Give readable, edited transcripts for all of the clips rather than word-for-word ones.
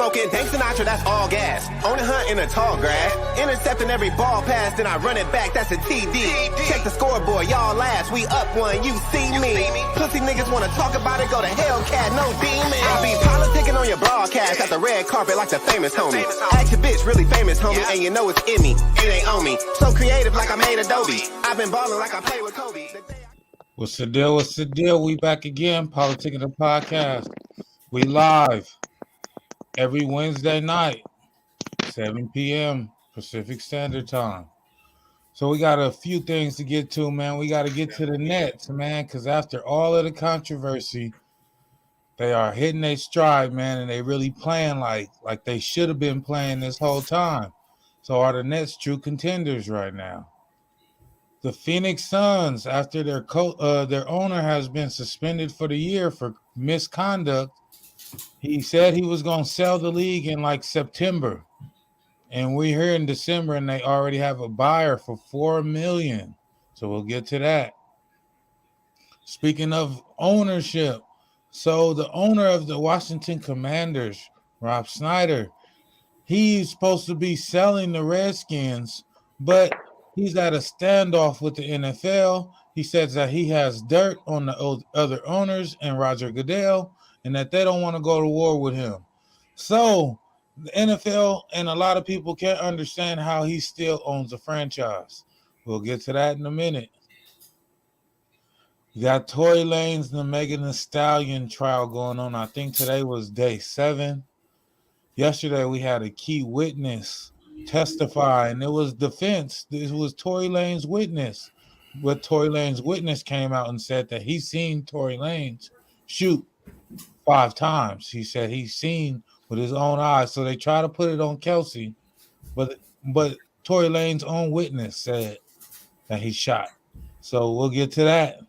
smoking, Dan Snyder, that's all gas. On a hunt in a tall grass. Intercepting every ball pass, then I run it back, that's a TD. Check the scoreboard, y'all last. We up one, you see me. Pussy niggas wanna talk about it, go to Hellcat, no demon. I be politicking on your broadcast at the red carpet like the famous homie. Ask your bitch, really famous homie, and you know it's in me. It ain't on me. So creative like I made Adobe. I've been balling like I play with Kobe. What's the deal? What's the deal? We back again, PolitiKan the podcast. We live every Wednesday night, 7 p.m. Pacific Standard Time. So we got a few things to get to, man. We got to get to the Nets, man, because after all of the controversy, they are hitting their stride, man, and they really playing like they should have been playing this whole time. So are the Nets true contenders right now? The Phoenix Suns, after their owner has been suspended for the year for misconduct, he said he was going to sell the league in like September. And we're here in December, and they already have a buyer for $4 million. So we'll get to that. Speaking of ownership, so the owner of the Washington Commanders, Rob Snyder, he's supposed to be selling the Redskins, but he's at a standoff with the NFL. He says that he has dirt on the other owners and Roger Goodell, and that they don't want to go to war with him. So the NFL and a lot of people can't understand how he still owns a franchise. We'll get to that in a minute. You got Tory Lanez and the Megan The Stallion trial going on. I think today was day 7. Yesterday we had a key witness testify, and it was defense. This was Tory Lanez's witness. But Tory Lanez's witness came out and said that he's seen Tory Lanez shoot 5 times. He said he's seen with his own eyes. So they try to put it on Kelsey, but Tory Lanez's own witness said that he shot. So we'll get to that.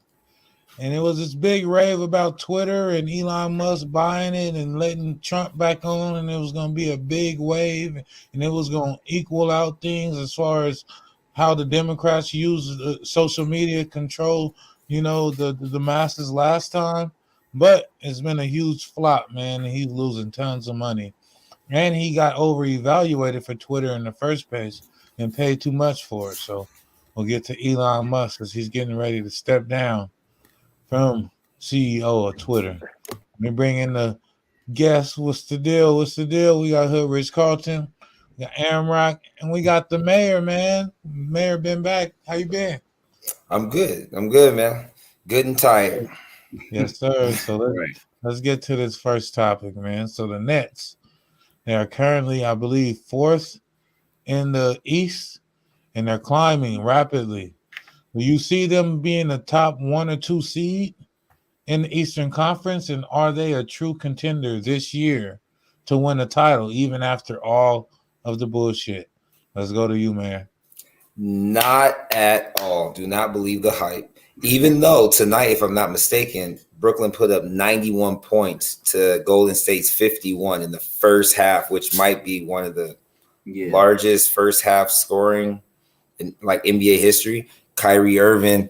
And it was this big rave about Twitter and Elon Musk buying it and letting Trump back on, and it was going to be a big wave, and it was going to equal out things as far as how the Democrats used social media control, the masses last time. But it's been a huge flop, man, and he's losing tons of money. And he got over-evaluated for Twitter in the first place and paid too much for it. So we'll get to Elon Musk because he's getting ready to step down from CEO of Twitter. Let me bring in the guests. What's the deal? We got Hood Rich Carlton, we got Aaron Rock, and we got the mayor, man. Mayor been back. How you been? I'm good, man. Good and tired. Yes, sir. So let's get to this first topic, man. So the Nets, they are currently, I believe, 4th in the East, and they're climbing rapidly. Do you see them being the top 1 or 2 seed in the Eastern Conference, and are they a true contender this year to win a title, even after all of the bullshit? Let's go to you, man. Not at all. Do not believe the hype. Even though tonight, if I'm not mistaken, Brooklyn put up 91 points to Golden State's 51 in the first half, which might be one of the largest first half scoring in like NBA history. Kyrie Irving,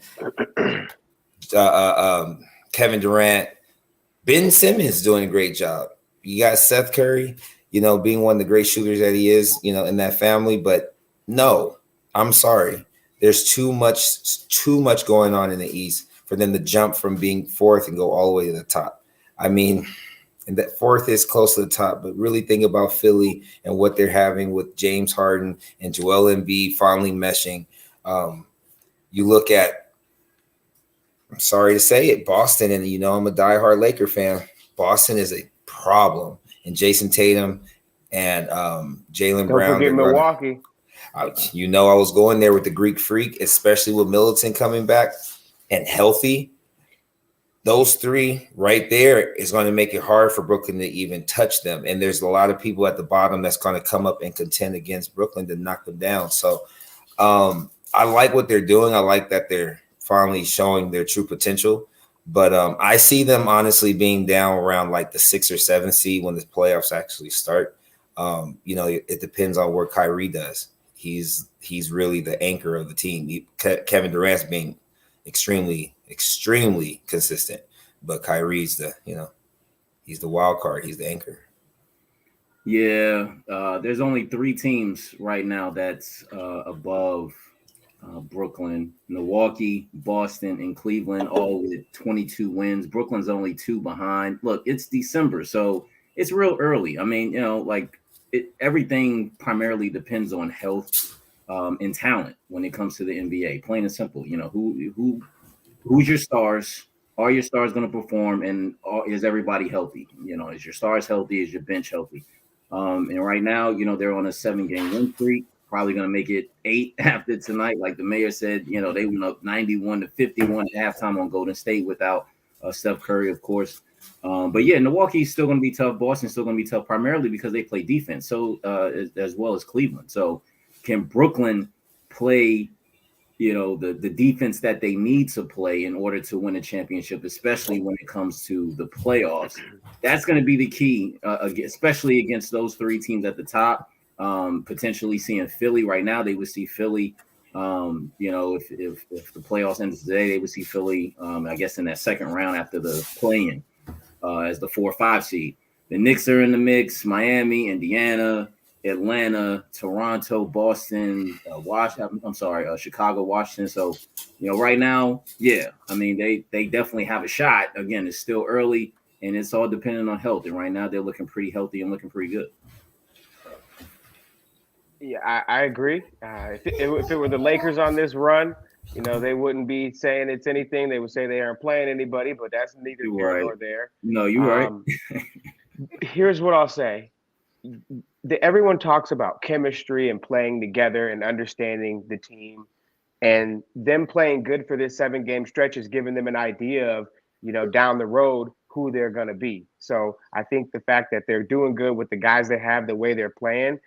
Kevin Durant, Ben Simmons doing a great job. You got Seth Curry, being one of the great shooters that he is, in that family. But no, I'm sorry. There's too much going on in the East for them to jump from being 4th and go all the way to the top. I mean, and that 4th is close to the top, but really think about Philly and what they're having with James Harden and Joel Embiid finally meshing. You look at, I'm sorry to say it, Boston, and I'm a diehard Laker fan. Boston is a problem, and Jason Tatum and Jaylen Brown. Don't forget Milwaukee. I was going there with the Greek Freak, especially with Middleton coming back and healthy. Those 3 right there is going to make it hard for Brooklyn to even touch them. And there's a lot of people at the bottom that's going to come up and contend against Brooklyn to knock them down. So I like what they're doing. I like that they're finally showing their true potential. But I see them honestly being down around like the 6th or 7th seed when the playoffs actually start. It depends on what Kyrie does. He's really the anchor of the team. Kevin Durant's being extremely, extremely consistent, but Kyrie's he's the wild card. He's the anchor. Yeah, there's only 3 teams right now that's above Brooklyn: Milwaukee, Boston, and Cleveland, all with 22 wins. Brooklyn's only 2 behind. Look, it's December, so it's real early. I mean, everything primarily depends on health and talent when it comes to the NBA. Plain and simple. Who's your stars? Are your stars going to perform? And is everybody healthy? Is your stars healthy? Is your bench healthy? And right now, they're on a 7-game win streak. Probably going to make it 8 after tonight. Like the mayor said, they went up 91-51 at halftime on Golden State without Steph Curry, of course. But yeah, Milwaukee's still going to be tough. Boston's still going to be tough, primarily because they play defense, so as well as Cleveland. So can Brooklyn play, the defense that they need to play in order to win a championship, especially when it comes to the playoffs? That's going to be the key, especially against those 3 teams at the top. Potentially seeing Philly right now, they would see Philly. If the playoffs ended today, they would see Philly. I guess in that second round after the play-in, as the 4 or 5 seed. The Knicks are in the mix. Miami, Indiana, Atlanta, Toronto, Boston, Chicago, Washington. So, right now, yeah, I mean, they definitely have a shot. Again, it's still early, and it's all dependent on health. And right now, they're looking pretty healthy and looking pretty good. Yeah, I agree. If it were the Lakers on this run, they wouldn't be saying it's anything. They would say they aren't playing anybody, but that's neither here nor there. No, you're right. Here's what I'll say. Everyone talks about chemistry and playing together and understanding the team, and them playing good for this 7-game stretch is giving them an idea of, down the road who they're going to be. So I think the fact that they're doing good with the guys they have, the way they're playing,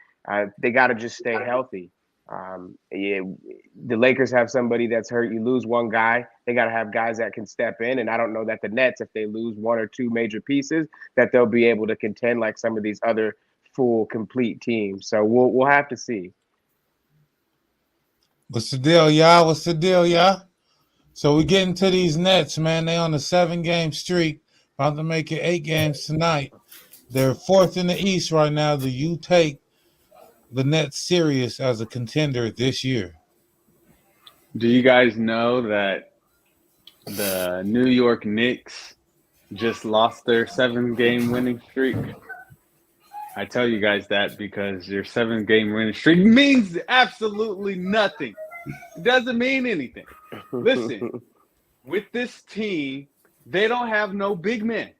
they got to just stay healthy. The Lakers have somebody that's hurt. You lose one guy, they got to have guys that can step in. And I don't know that the Nets, if they lose 1 or 2 major pieces, that they'll be able to contend like some of these other full, complete teams. So we'll have to see. What's the deal, y'all? What's the deal, y'all? So we get into these Nets, man. They on a 7-game streak, about to make it 8 games tonight. They're 4th in the East right now. Do you take the Nets serious as a contender this year? Do you guys know that the New York Knicks just lost their 7-game winning streak? I tell you guys that because your 7-game winning streak means absolutely nothing. It doesn't mean anything. Listen, with this team, they don't have no big men.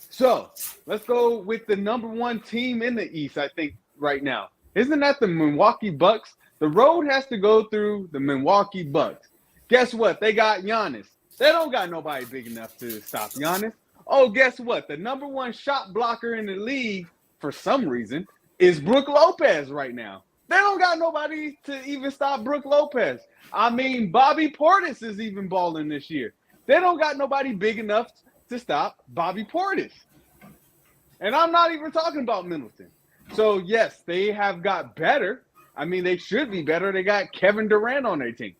So let's go with the number 1 team in the East, I think, right now. Isn't that the Milwaukee Bucks? The road has to go through the Milwaukee Bucks. Guess what? They got Giannis. They don't got nobody big enough to stop Giannis. Oh, guess what? The number 1 shot blocker in the league, for some reason, is Brook Lopez right now. They don't got nobody to even stop Brook Lopez. I mean, Bobby Portis is even balling this year. They don't got nobody big enough to stop Bobby Portis. And I'm not even talking about Middleton. So, yes, they have got better. I mean, they should be better. They got Kevin Durant on their team.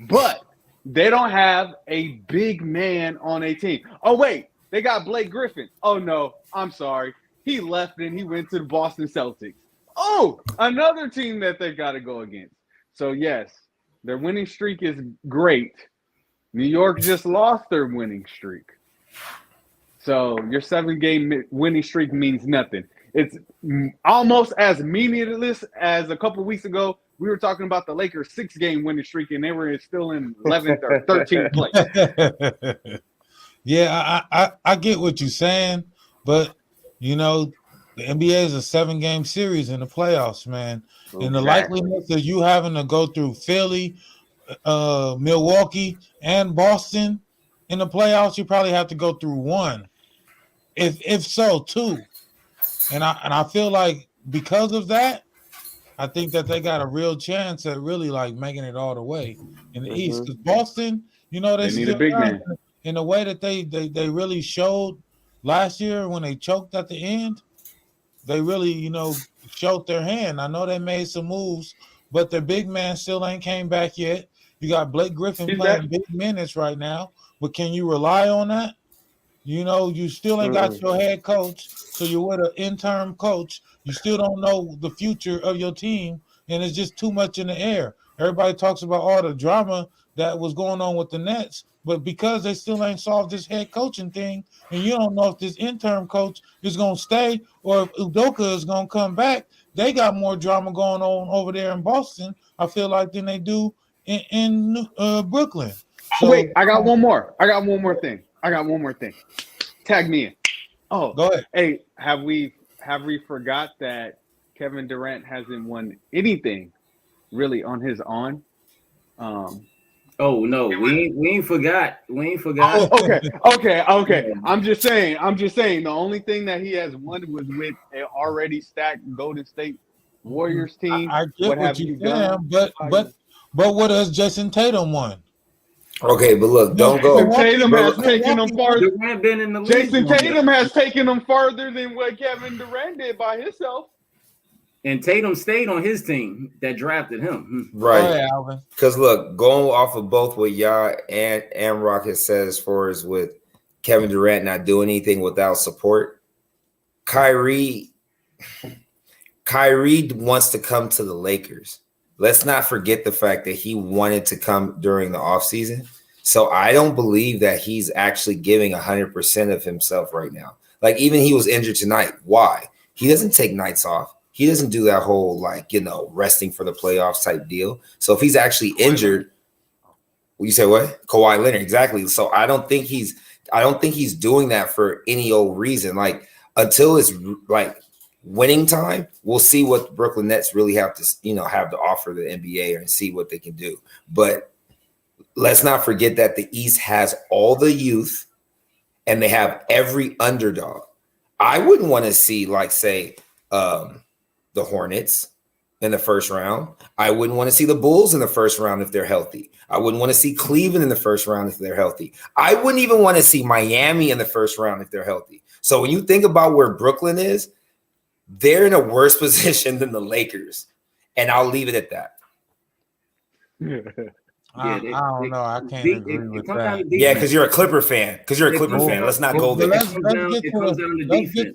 But they don't have a big man on their team. Oh, wait, they got Blake Griffin. Oh, no, I'm sorry. He left and he went to the Boston Celtics. Oh, another team that they've got to go against. So, yes, their winning streak is great. New York just lost their winning streak. So your 7-game winning streak means nothing. It's almost as meaningless as a couple weeks ago. We were talking about the Lakers' 6-game winning streak, and they were still in 11th or 13th place. Yeah, I get what you're saying, but, the NBA is a 7-game series in the playoffs, man. Okay. And the likeliness of you having to go through Philly, Milwaukee, and Boston in the playoffs, you probably have to go through 1. If so, 2. And I feel like because of that, I think that they got a real chance at really like making it all the way in the East. Because Boston, they need a big man. In the way that they really showed last year when they choked at the end, they really, showed their hand. I know they made some moves, but their big man still ain't came back yet. You got Blake Griffin playing big minutes right now, but can you rely on that? You still ain't got your head coach. So you're with an interim coach. You still don't know the future of your team, and it's just too much in the air. Everybody talks about all the drama that was going on with the Nets, but because they still ain't solved this head coaching thing, and you don't know if this interim coach is going to stay or if Udoka is going to come back, they got more drama going on over there in Boston, I feel like, than they do in Brooklyn. So Wait, I got one more. I got one more thing. Tag me in. Oh, go ahead. Hey, have we forgot that Kevin Durant hasn't won anything really on his own? Oh no, we ain't forgot. We ain't forgot. Oh, okay. I'm just saying. The only thing that he has won was with an already stacked Golden State Warriors team. I get what you you're done? saying, but what has Jason Tatum won? Okay, but look, don't go. Tatum has taken them farther. Durant been in the league. Jason Tatum has taken them farther than what Kevin Durant did by himself. And Tatum stayed on his team that drafted him. Right. Because look, going off of both what y'all and Rocket said as far as with Kevin Durant not doing anything without support, Kyrie wants to come to the Lakers. Let's not forget the fact that he wanted to come during the offseason. So I don't believe that he's actually giving 100% of himself right now. Like, even he was injured tonight. Why? He doesn't take nights off. He doesn't do that whole, resting for the playoffs type deal. So if he's actually injured, you say what? Kawhi Leonard, exactly. So I don't think he's doing that for any old reason. Like, until it's winning time, we'll see what the Brooklyn Nets really have to offer the NBA and see what they can do. But let's not forget that the East has all the youth and they have every underdog. I wouldn't want to see, the Hornets in the first round. I wouldn't want to see the Bulls in the first round if they're healthy. I wouldn't want to see Cleveland in the first round if they're healthy. I wouldn't even want to see Miami in the first round if they're healthy. So when you think about where Brooklyn is, they're in a worse position than the Lakers. And I'll leave it at that. I don't know. I can't agree with that. Yeah, because you're a Clipper fan. Let's not go there. Let's get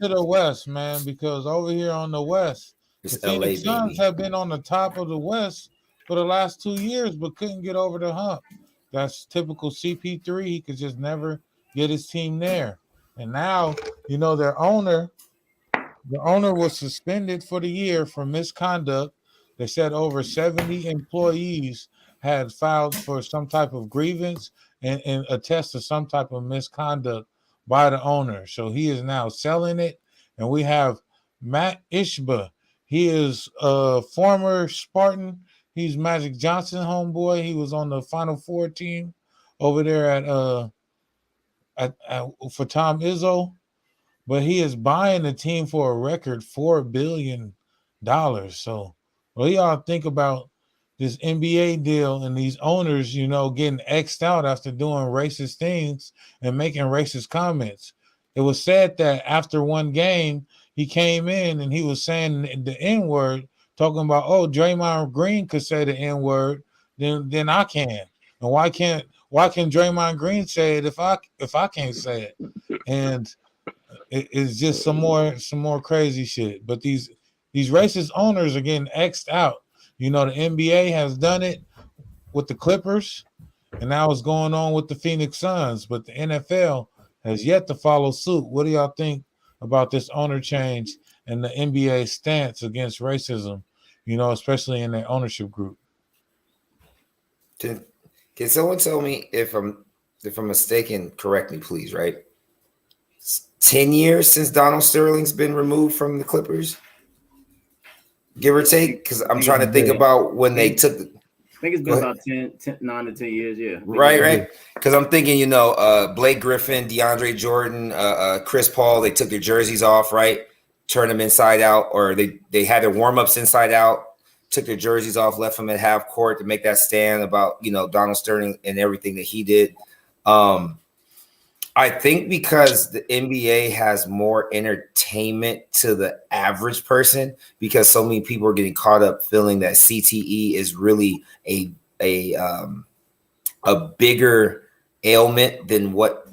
to the West, man, because over here on the West, the Phoenix Suns have been on the top of the West for the last 2 years, but couldn't get over the hump. That's typical CP3. He could just never get his team there. And now, their owner was suspended for the year for misconduct. They said over 70 employees had filed for some type of grievance and attest to some type of misconduct by the owner. So he is now selling it. And we have Matt Ishbia. He is a former Spartan. He's Magic Johnson homeboy. He was on the Final Four team over there for Tom Izzo. But he is buying the team for a record $4 billion. So what do y'all think about this NBA deal and these owners, getting X'd out after doing racist things and making racist comments? It was said that after one game, he came in and he was saying the N-word, talking about, Draymond Green could say the N-word, then I can. And why can't Draymond Green say it if I can't say it? And it's just some more crazy shit. But these racist owners are getting X'd out. The NBA has done it with the Clippers, and now it's going on with the Phoenix Suns. But the NFL has yet to follow suit. What do y'all think about this owner change and the NBA stance against racism, especially in their ownership group? Can someone tell me if I'm mistaken, correct me, please, right? 10 years since Donald Sterling's been removed from the Clippers? Give or take? Because I'm trying to think about when they took the... I think it's been about 9 to 10 years, yeah. Right. Because I'm thinking, Blake Griffin, DeAndre Jordan, Chris Paul, they took their jerseys off, right? Turned them inside out, or they had their warm-ups inside out, took their jerseys off, left them at half court to make that stand about, Donald Sterling and everything that he did. I think because the NBA has more entertainment to the average person, because so many people are getting caught up feeling that CTE is really a bigger ailment than what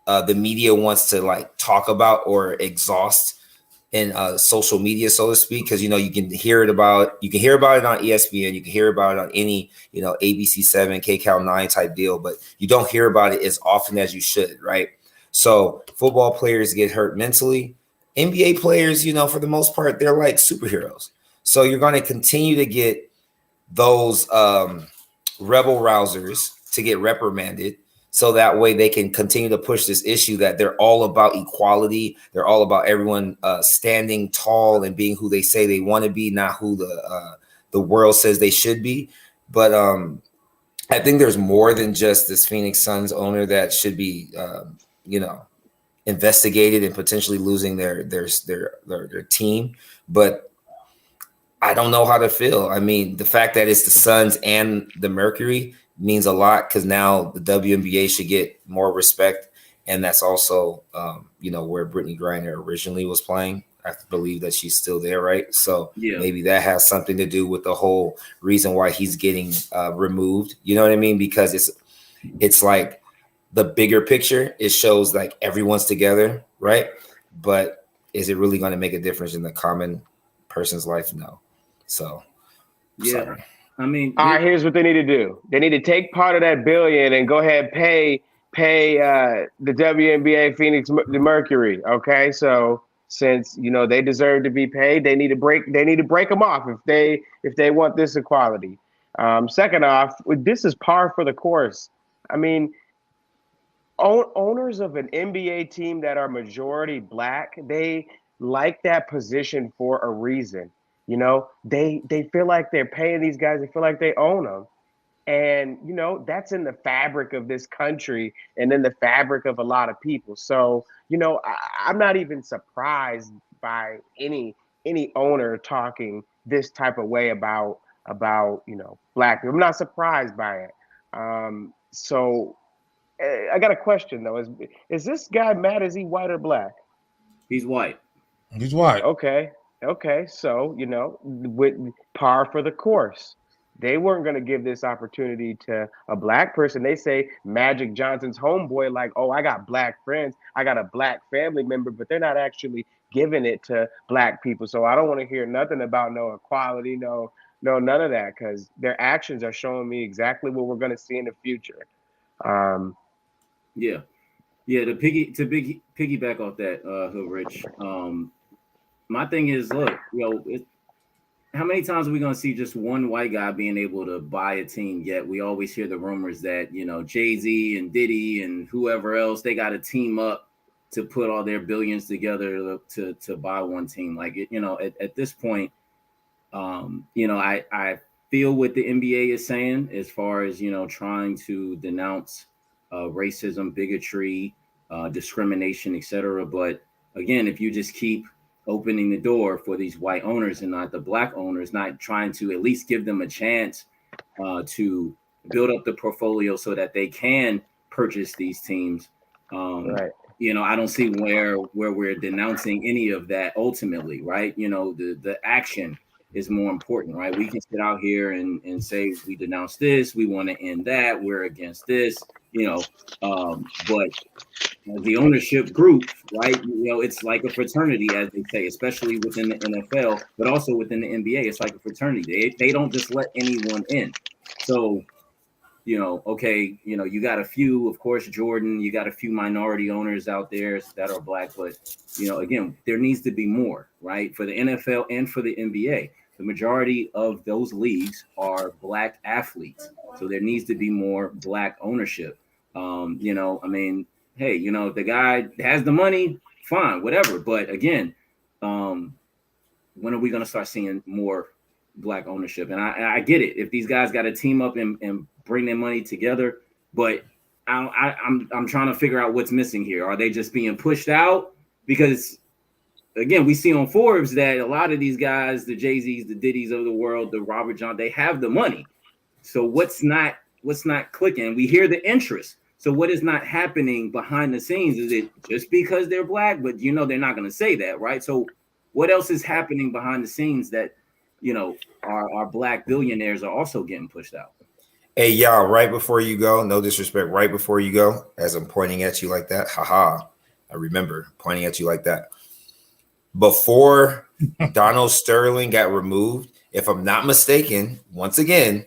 the media wants to like talk about or exhaust in social media, so to speak, because you can hear about it on ESPN, you can hear about it on any ABC7, KCAL 9 type deal, but you don't hear about it as often as you should, right? So football players get hurt mentally. NBA players, for the most part, they're like superheroes. So you're going to continue to get those rebel rousers to get reprimanded, so that way they can continue to push this issue that they're all about equality. They're all about everyone standing tall and being who they say they want to be, not who the world says they should be. But I think there's more than just this Phoenix Suns owner that should be, investigated and potentially losing their team. But I don't know how to feel. I mean, the fact that it's the Suns and the Mercury means a lot, because now the WNBA should get more respect. And that's also, where Brittany Griner originally was playing. I believe that she's still there, right? So maybe that has something to do with the whole reason why he's getting removed. You know what I mean? Because it's like the bigger picture. It shows like everyone's together, right? But is it really going to make a difference in the common person's life? No. So, sorry. I mean, all right, here's what they need to do. They need to take part of that $1 billion and go ahead and pay the WNBA Phoenix the Mercury. Okay, so since they deserve to be paid, they need to break them off if they want this equality. Second off, this is par for the course. I mean, owners of an NBA team that are majority Black, they like that position for a reason. They feel like they're paying these guys. They feel like they own them. And, that's in the fabric of this country and in the fabric of a lot of people. So, I'm not even surprised by any owner talking this type of way about Black people. I'm not surprised by it. So I got a question, though. Is this guy mad? Is he white or Black? He's white. He's white. Okay, so, with par for the course. They weren't going to give this opportunity to a Black person. They say Magic Johnson's homeboy, like, oh, I got Black friends, I got a Black family member, but they're not actually giving it to Black people. So I don't want to hear nothing about no equality, no, none of that, because their actions are showing me exactly what we're going to see in the future. To piggyback off that, Hood Rich. My thing is, look, how many times are we going to see just one white guy being able to buy a team? Yet we always hear the rumors that, Jay-Z and Diddy and whoever else, they got to team up to put all their billions together to buy one team. Like, at this point, I feel what the NBA is saying as far as, trying to denounce racism, bigotry, discrimination, etc. But again, if you just keep opening the door for these white owners and not the Black owners, not trying to at least give them a chance to build up the portfolio so that they can purchase these teams. Right. I don't see where we're denouncing any of that ultimately, right? The action is more important, right? We can sit out here and say we denounce this, we want to end that, we're against this, but the ownership group, right? It's like a fraternity, as they say, especially within the NFL, but also within the NBA. It's like a fraternity. They don't just let anyone in. So, okay, you got a few, of course, Jordan, you got a few minority owners out there that are Black, but, again, there needs to be more, right? For the NFL and for the NBA. The majority of those leagues are Black athletes. So there needs to be more Black ownership. Hey, if the guy has the money, fine, whatever. But again, when are we going to start seeing more Black ownership? And I get it. If these guys got to team up and bring their money together, but I'm trying to figure out what's missing here. Are they just being pushed out? Because again, we see on Forbes that a lot of these guys, the Jay-Z's, the Diddy's of the world, the Robert John, they have the money. So what's not clicking? We hear the interest. So what is not happening behind the scenes? Is it just because they're Black? But they're not going to say that, right? So what else is happening behind the scenes that our Black billionaires are also getting pushed out? Hey, y'all, right before you go, no disrespect, right before you go, as I'm pointing at you like that, haha, I remember pointing at you like that. Before Donald Sterling got removed, if I'm not mistaken, once again,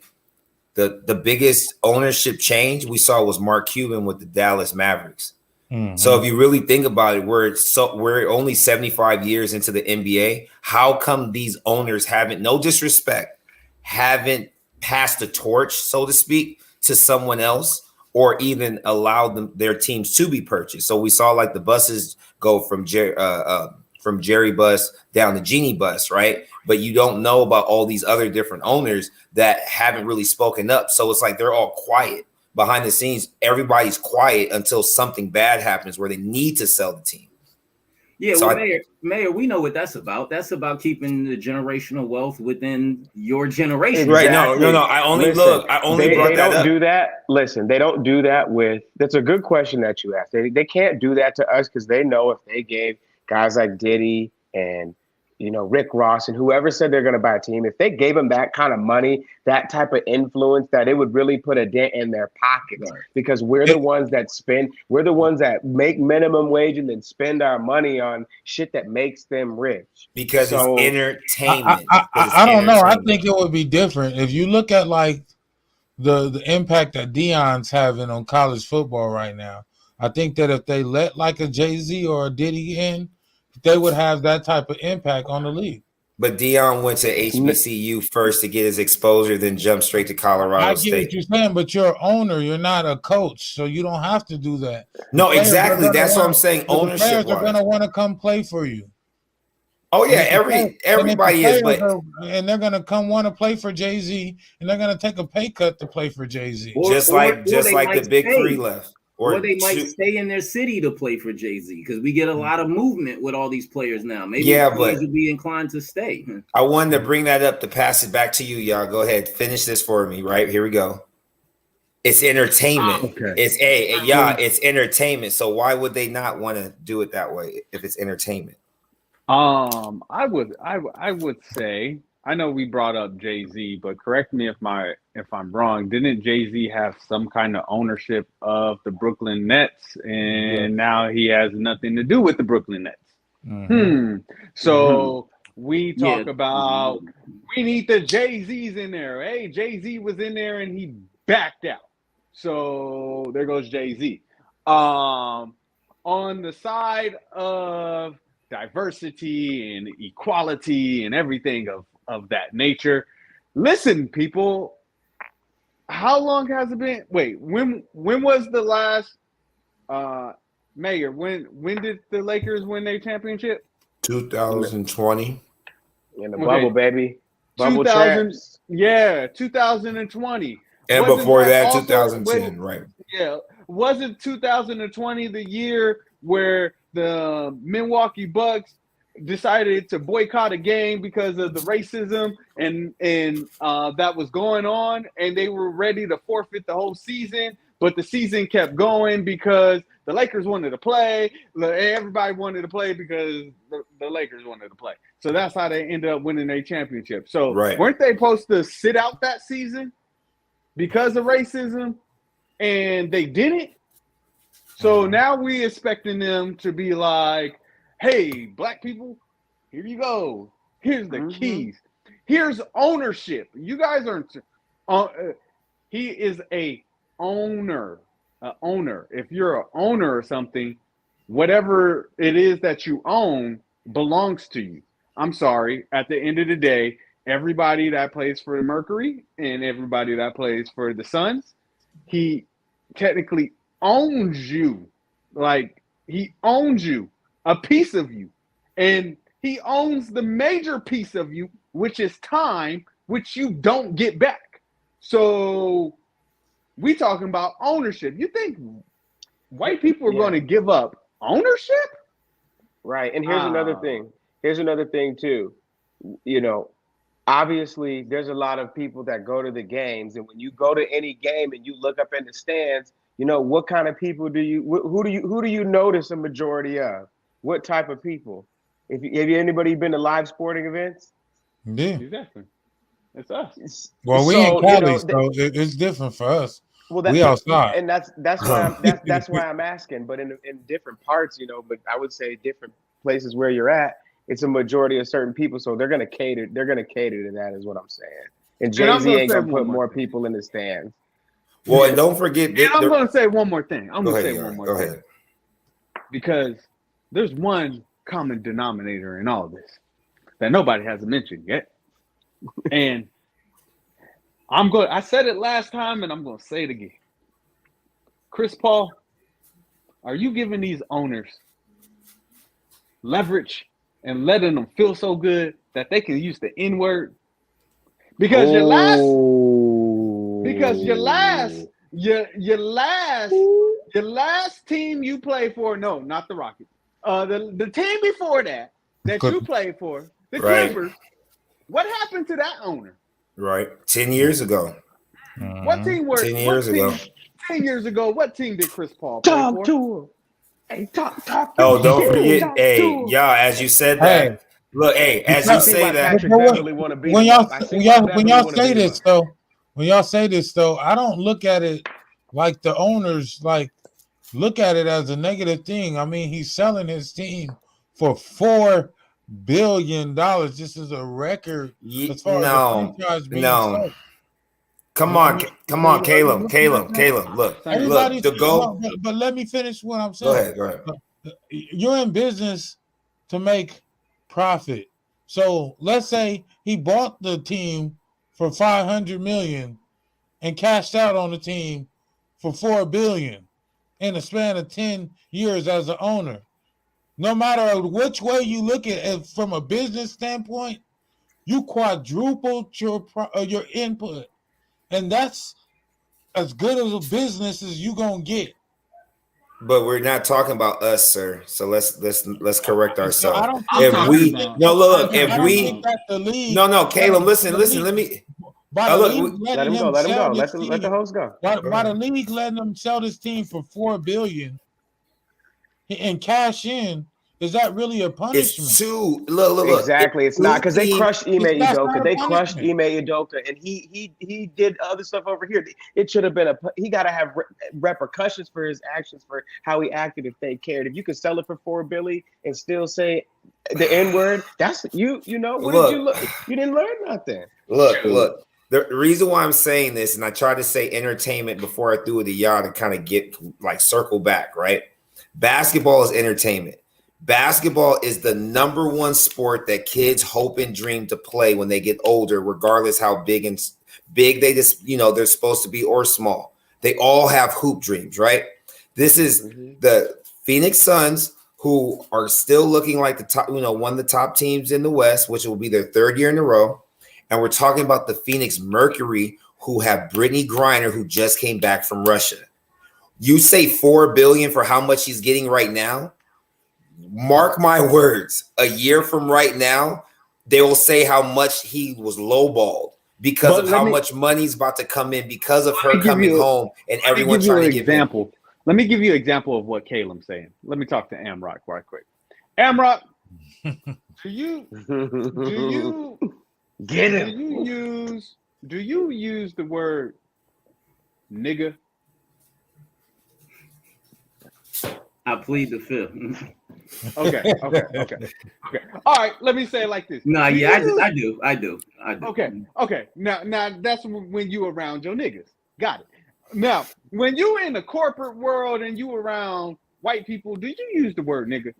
the biggest ownership change we saw was Mark Cuban with the Dallas Mavericks. Mhm. So if you really think about it, we're only 75 years into the NBA. How come these owners haven't, no disrespect, haven't passed the torch, so to speak, to someone else, or even allowed their teams to be purchased? So we saw like the buses go from Jerry Bus down to Genie Bus, right? But you don't know about all these other different owners that haven't really spoken up. So it's like they're all quiet. Behind the scenes, everybody's quiet until something bad happens where they need to sell the team. Yeah, So well, Mayor, we know what that's about. That's about keeping the generational wealth within your generation. Right. Exactly. No. I only they brought that don't up. do that. Listen, they don't do that with. That's a good question that you asked. They can't do that to us because they know if they gave guys like Diddy and Rick Ross and whoever said they're going to buy a team, if they gave them that kind of money, that type of influence, that it would really put a dent in their pockets. Right. Because we're the ones that spend. We're the ones that make minimum wage and then spend our money on shit that makes them rich. Because So, it's entertainment. I don't know. I think it would be different if you look at like the impact that Deion's having on college football right now. I think that if they let like a Jay-Z or a Diddy in, they would have that type of impact on the league. But Deion went to HBCU first to get his exposure, then jumped straight to Colorado I get State. what you're saying, but you're an owner. You're not a coach, so you don't have to do that. No, exactly. That's what I'm saying. Ownership. The players are going to want to come play for you. Oh yeah, everybody is, but and they're going to want to play for Jay-Z, and they're going to take a pay cut to play for Jay-Z. Just like the big three left. Or they might stay in their city to play for Jay-Z because we get a lot of movement with all these players now. Maybe players would be inclined to stay. I wanted to bring that up to pass it back to you, y'all. Go ahead. Finish this for me, right? Here we go. It's entertainment. Okay. It's entertainment. So why would they not want to do it that way if it's entertainment? I would say, I know we brought up Jay-Z, but correct me if I'm wrong. Didn't Jay-Z have some kind of ownership of the Brooklyn Nets, and now he has nothing to do with the Brooklyn Nets? Mm-hmm. So we talk about we need the Jay-Z's in there. Hey, Jay-Z was in there and he backed out. So there goes Jay-Z. On the side of diversity and equality and everything of that nature. Listen, people, how long has it been? Wait, when was the last Mayor? When did the Lakers win their championship? 2020. In the bubble, baby. Bubble 2000, champs. Yeah, 2020. And Wasn't before that, also, 2010, right? Yeah. Wasn't 2020 the year where the Milwaukee Bucks decided to boycott a game because of the racism and that was going on, and they were ready to forfeit the whole season, but the season kept going because the Lakers wanted to play. Everybody wanted to play because the Lakers wanted to play. So that's how they ended up winning a championship. So weren't they supposed to sit out that season because of racism, and they didn't? So now we expecting them to be like, hey, black people, here you go. Here's the keys. Here's ownership. You guys aren't. He is a owner. If you're an owner or something, whatever it is that you own belongs to you. I'm sorry. At the end of the day, everybody that plays for the Mercury and everybody that plays for the Suns, he technically owns you. Like, he owns you, a piece of you. And he owns the major piece of you, which is time, which you don't get back. So we talking about ownership. You think white people are going to give up ownership? Right. And here's another thing. Here's another thing too. Obviously there's a lot of people that go to the games, and when you go to any game and you look up in the stands, what kind of people who do you notice a majority of? What type of people? Have anybody been to live sporting events? Yeah. Exactly. It's us. Well, we So, in Cali, you know, so it's different for us. well, We outside. and that's why I'm asking. But in different parts, you know, but I would say different places where you're at, it's a majority of certain people, so they're gonna cater to that, is what I'm saying. And Jay-Z ain't gonna put more people in the stands. Well, and don't forget. And I'm going to say one more thing. Go ahead. Because there's one common denominator in all of this that nobody has mentioned yet. And I said it last time and I'm going to say it again. Chris Paul, are you giving these owners leverage and letting them feel so good that they can use the N-word? Because your last team you played for, no, not the Rockets. The team before that you played for, the Clippers. What happened to that owner? Right, 10 years ago. What team were 10 years ago? 10 years ago, what team did Chris Paul play for? Talk to him. Hey, talk. Oh, don't forget. Hey, y'all, as you said that. Look, hey, as you say that. When y'all say this though, I don't look at it like the owners look at it as a negative thing. I mean, he's selling his team for $4 billion. This is a record as far as the franchise being sold. Come on, Caleb. Look, the goal. But let me finish what I'm saying. Go ahead. You're in business to make profit. So let's say he bought the team for $500 million and cashed out on the team for $4 billion in a span of 10 years as an owner. No matter which way you look at it, from a business standpoint, you quadrupled your input. And that's as good of a business as you gonna get. But we're not talking about us, sir. So let's correct ourselves. Caleb, listen. Let me. Let him go. Let the host go. By the league letting him sell this team for $4 billion and cash in. Is that really a punishment? It's too look. Exactly, it's not, because they crushed Ime Udoka. They crushed Ime Udoka, and he did other stuff over here. It should have been he got to have repercussions for his actions, for how he acted if they cared. If you could sell it for $4 billion and still say the N-word, that's you know. What did you look? You didn't learn nothing. Look. The reason why I'm saying this, and I tried to say entertainment before I threw it to y'all to kind of get circle back, right? Basketball is entertainment. Basketball is the number one sport that kids hope and dream to play when they get older, regardless how big they just, they're supposed to be or small. They all have hoop dreams, right? This is the Phoenix Suns, who are still looking like the top, one of the top teams in the West, which will be their third year in a row. And we're talking about the Phoenix Mercury, who have Brittany Griner, who just came back from Russia. You say $4 billion for how much he's getting right now? Mark my words, a year from right now, they will say how much he was lowballed because of how much money's about to come in because of her coming home and everyone trying to give example. Let me give you an example of what Caleb's saying. Let me talk to Amrock right quick. Amrock, do you get him? Do you use the word nigga? I plead the fifth. Okay. All right, let me say it like this. No, yeah, I do. Okay. Now that's when you around your niggas. Got it. Now, when you in the corporate world and you around white people, do you use the word nigga?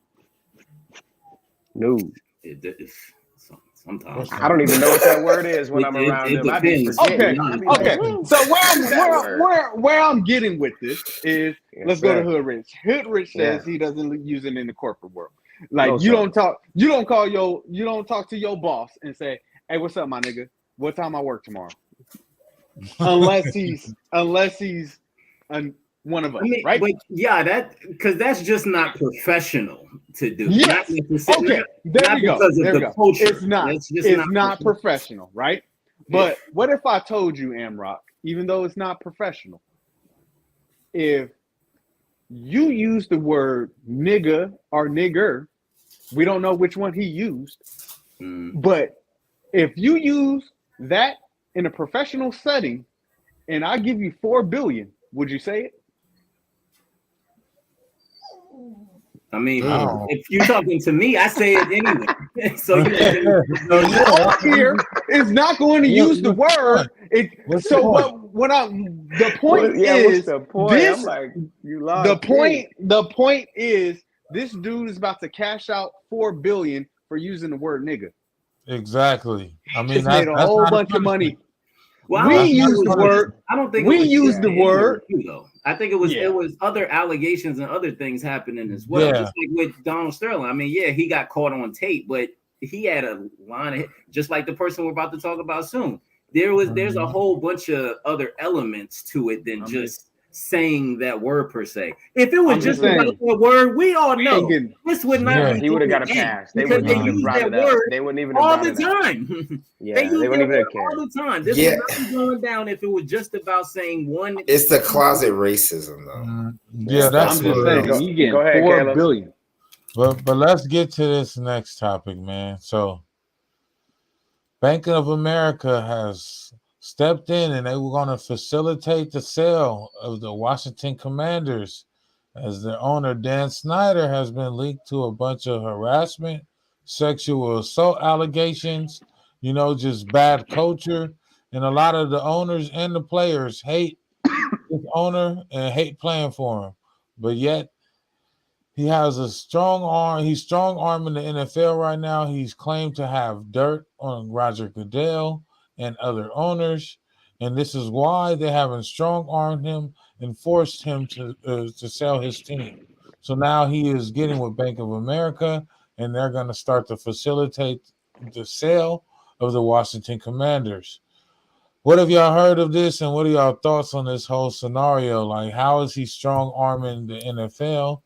No. Sometimes I don't even know what that word is when I'm around them. Okay. So where I'm getting with this is, let's go to Hood Rich. Hood Rich says he doesn't use it in the corporate world. You don't talk to your boss and say, "Hey, what's up, my nigga? What time I work tomorrow?" unless he's one of us, right? But yeah, because that's just not professional to do. Yes. Okay. There we go. It's not professional, right? But what if I told you, Amrock, even though it's not professional, if you use the word nigga or nigger, we don't know which one he used, but if you use that in a professional setting, and I give you $4 billion, would you say it? I mean, Wow. if you're talking to me, I say it anyway. So All here is not going to use the word. What's the point? The point what's is the point? this. I'm like, you lost. The point is this dude is about to cash out $4 billion for using the word nigga. Exactly. I mean, Just made a whole bunch of money. Well, We use the word. I don't think we it was use the word. Though. I think it was other allegations and other things happening as well. Yeah. Just like with Donald Sterling. I mean, yeah, he got caught on tape, but he had a line of, just like the person we're about to talk about soon. There's a whole bunch of other elements to it than just saying that word per se. If it was just about that word, we all know this would not. He would have got a pass. They wouldn't even have brought it up. They wouldn't even have all brought the it up. time. Yeah, they wouldn't even have cared all the time. This would not be going down if it was just about saying one. It's the closet racism, though. Yeah, that's I'm just saying. You get Go ahead, $4 billion. But let's get to this next topic, man. So, Bank of America has stepped in and they were going to facilitate the sale of the Washington Commanders, as their owner, Dan Snyder, has been linked to a bunch of harassment, sexual assault allegations, just bad culture. And a lot of the owners and the players hate his owner and hate playing for him. But yet, he has a strong arm. He's strong arm in the NFL right now. He's claimed to have dirt on Roger Goodell and other owners, and this is why they haven't strong armed him and forced him to sell his team. So now he is getting with Bank of America, and they're going to start to facilitate the sale of the Washington Commanders. What have y'all heard of this, and what are y'all thoughts on this whole scenario? Like, how is he strong arming the NFL?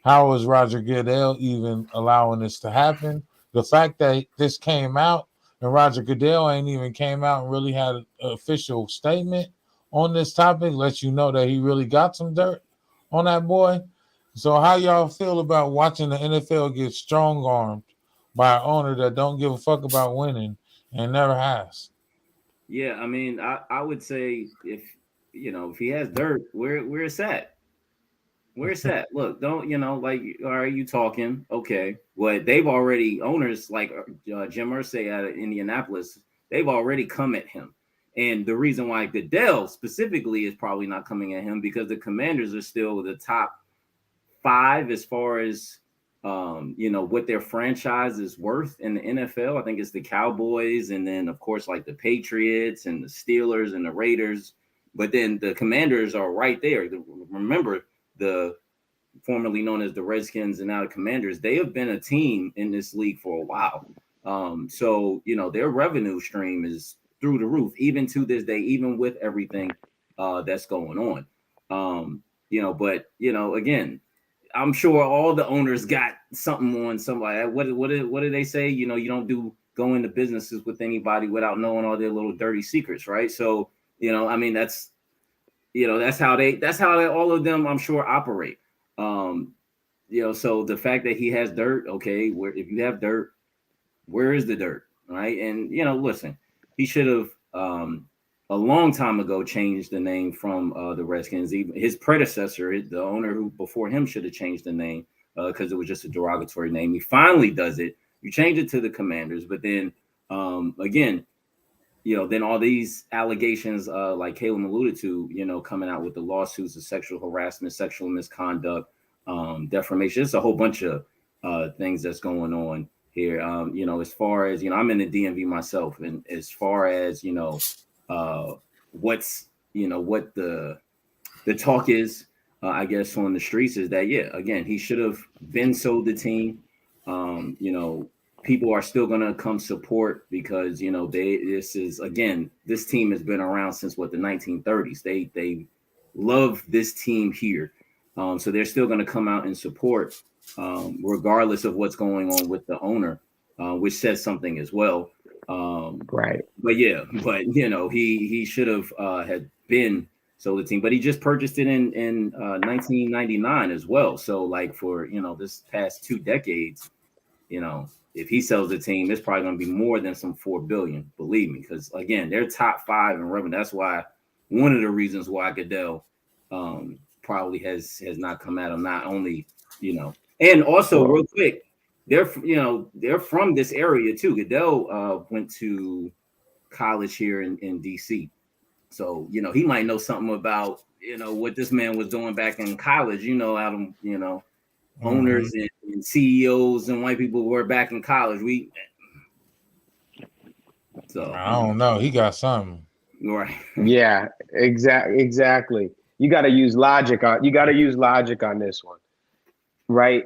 How is Roger Goodell even allowing this to happen? The fact that this came out and Roger Goodell ain't even came out and really had an official statement on this topic lets you know that he really got some dirt on that boy. So how y'all feel about watching the NFL get strong-armed by an owner that don't give a fuck about winning and never has? Yeah, I mean, I would say if he has dirt, where it's at. Where's that? Look, don't like, all right, you talking, okay? Well, they've already owners like Jim Irsay out of Indianapolis. They've already come at him, and the reason why Goodell specifically is probably not coming at him because the Commanders are still the top 5 as far as what their franchise is worth in the NFL. I think it's the Cowboys, and then of course like the Patriots and the Steelers and the Raiders. But then the Commanders are right there. Remember, the formerly known as the Redskins and now the Commanders, they have been a team in this league for a while. So their revenue stream is through the roof, even to this day, even with everything that's going on. But again, I'm sure all the owners got something on somebody. What do they say? You don't go into businesses with anybody without knowing all their little dirty secrets, right? So I mean that's how all of them, I'm sure, operate. So the fact that he has dirt, okay, if you have dirt, where is the dirt, right? And listen, he should have a long time ago changed the name from the Redskins. Even his predecessor, the owner who before him, should have changed the name because it was just a derogatory name. He finally does it. You change it to the Commanders, but then again, then all these allegations, like Caleb alluded to, coming out with the lawsuits of sexual harassment, sexual misconduct, defamation. It's a whole bunch of things that's going on here. As far as, I'm in the DMV myself, and as far as, what's, what the talk is, I guess, on the streets is that, yeah, again, he should have been sold the team. People are still going to come support because, this team has been around since the 1930s. They love this team here. So they're still going to come out and support, regardless of what's going on with the owner, which says something as well. Right. But he should have had been sold the team, but he just purchased it in 1999 as well. So like for, this past 2 decades, if he sells the team, it's probably going to be more than some $4 billion. Believe me, because again, they're top 5 in revenue. That's why one of the reasons why Goodell probably has not come at him. Not only, and also real quick, they're from this area too. Goodell went to college here in DC, so he might know something about what this man was doing back in college. Out of owners and CEOs and white people were back in college. I don't know. He got something. Right. Yeah, exactly. You got to use logic on this one, right?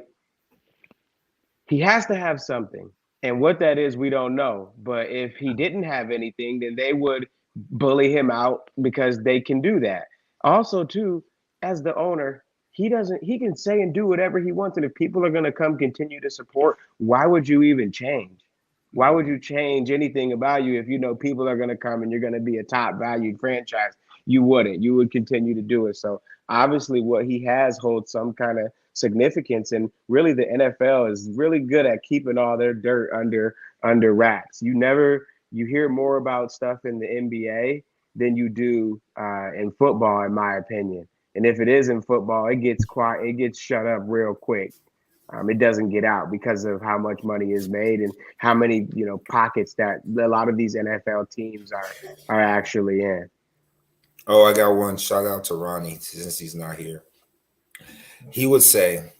He has to have something, and what that is, we don't know. But if he didn't have anything, then they would bully him out because they can do that. Also, too, as the owner, he can say and do whatever he wants, and if people are going to continue to support, why would you even change? Why would you change anything about you if people are going to come and you're going to be a top valued franchise? You wouldn't. You would continue to do it. So obviously what he has holds some kind of significance, and really the NFL is really good at keeping all their dirt under wraps. You hear more about stuff in the NBA than you do in football, in my opinion. And if it is in football, it gets quiet. It gets shut up real quick. It doesn't get out because of how much money is made and how many pockets that a lot of these NFL teams are actually in. Oh, I got one. Shout out to Ronnie since he's not here. He would say,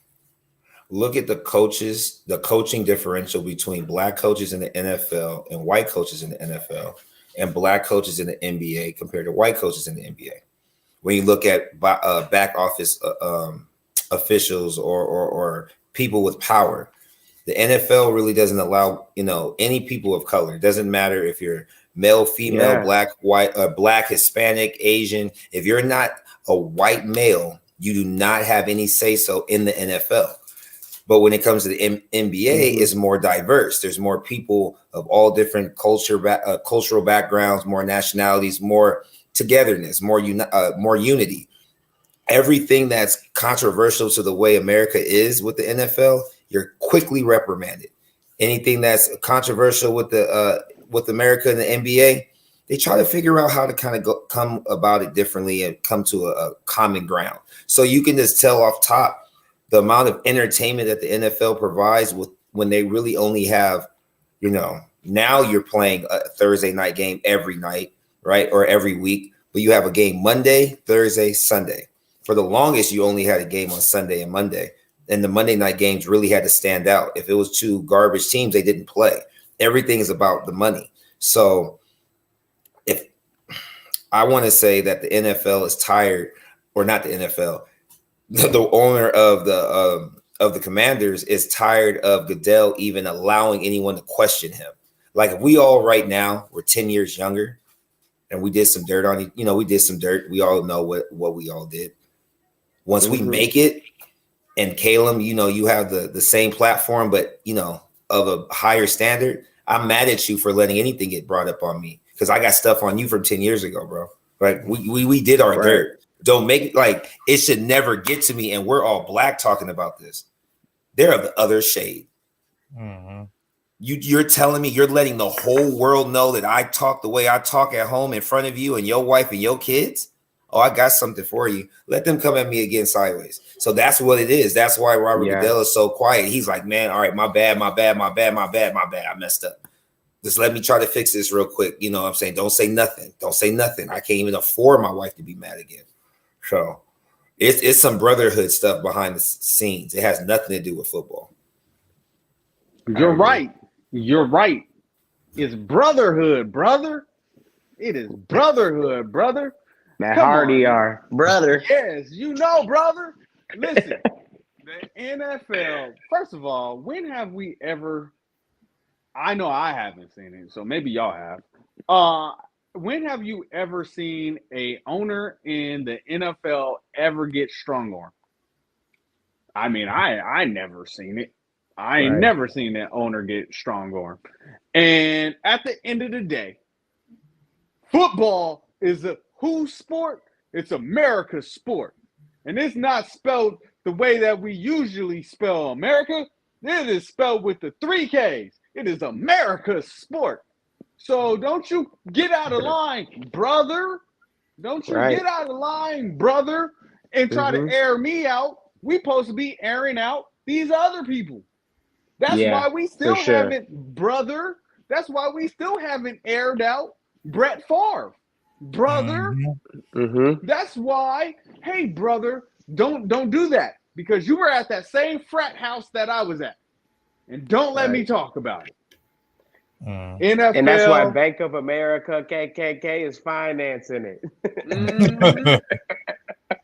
look at the coaching differential between black coaches in the NFL and white coaches in the NFL, and black coaches in the NBA compared to white coaches in the NBA. When you look at back office officials or people with power, the NFL really doesn't allow any people of color. It doesn't matter if you're male, female, black, white, black, Hispanic, Asian. If you're not a white male, you do not have any say so in the NFL. But when it comes to the NBA, it's more diverse. There's more people of all different cultural backgrounds, more nationalities, more togetherness, more unity. Everything that's controversial to the way America is with the NFL, you're quickly reprimanded. Anything that's controversial with America and the NBA, they try to figure out how to kind of come about it differently and come to a common ground. So you can just tell off top the amount of entertainment that the NFL provides when they really only have, now you're playing a Thursday night game every night, right? Or every week, but you have a game Monday, Thursday, Sunday. For the longest, you only had a game on Sunday and Monday. And the Monday night games really had to stand out. If it was two garbage teams, they didn't play. Everything is about the money. So if I want to say that the NFL is tired, or not the NFL, the owner of the Commanders is tired of Goodell even allowing anyone to question him. Like if we all right now were 10 years younger and we did some dirt on it, we did some dirt. We all know what we all did. Once we make it, and Caleb, you have the same platform, but of a higher standard, I'm mad at you for letting anything get brought up on me because I got stuff on you from 10 years ago, bro. Like we did our dirt. Don't make it like it should never get to me. And we're all black talking about this. They're of the other shade. Mm-hmm. You're telling me you're letting the whole world know that I talk the way I talk at home in front of you and your wife and your kids? Oh, I got something for you. Let them come at me again sideways. So that's what it is. That's why Robert Goodell is so quiet. He's like, man, all right, my bad. I messed up. Just let me try to fix this real quick. You know what I'm saying? Don't say nothing. I can't even afford my wife to be mad again. So it's some brotherhood stuff behind the scenes. It has nothing to do with football. You're right. It's brotherhood, brother. It is brotherhood, brother. That Hardy are brother. Yes, brother. Listen, the NFL, first of all, when have we ever, I know I haven't seen it, so maybe y'all have. When have you ever seen a owner in the NFL ever get strong arm? I mean, I never seen it. I ain't never seen that owner get strong arm. And at the end of the day, football is a whose sport? It's America's sport. And it's not spelled the way that we usually spell America. It is spelled with the 3 Ks. It is America's sport. So don't you get out of line, brother. Don't you get out of line, brother, and try to air me out. We supposed to be airing out these other people. That's why we still haven't, brother. That's why we still haven't aired out Brett Favre, brother. That's why. Hey, brother, don't do that, because you were at that same frat house that I was at, and don't let me talk about it. NFL, and that's why Bank of America, KKK, is financing it.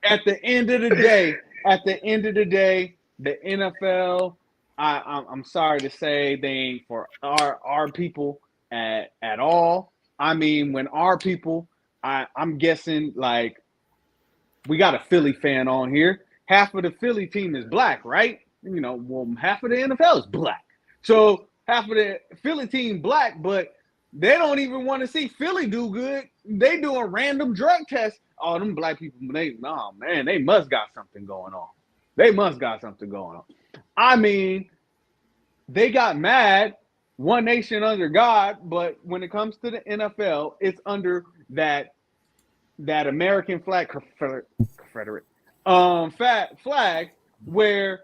At the end of the day, the NFL, I'm sorry to say, they ain't for our people at all. I mean, when our people, I'm guessing, like, we got a Philly fan on here. Half of the Philly team is black, right? You know, well, half of the NFL is black. So half of the Philly team black, but they don't even want to see Philly do good. They doing random drug tests. Oh, them black people, they must got something going on. I mean, they got mad, one nation under God, but when it comes to the NFL, it's under that American flag, Confederate flag, where,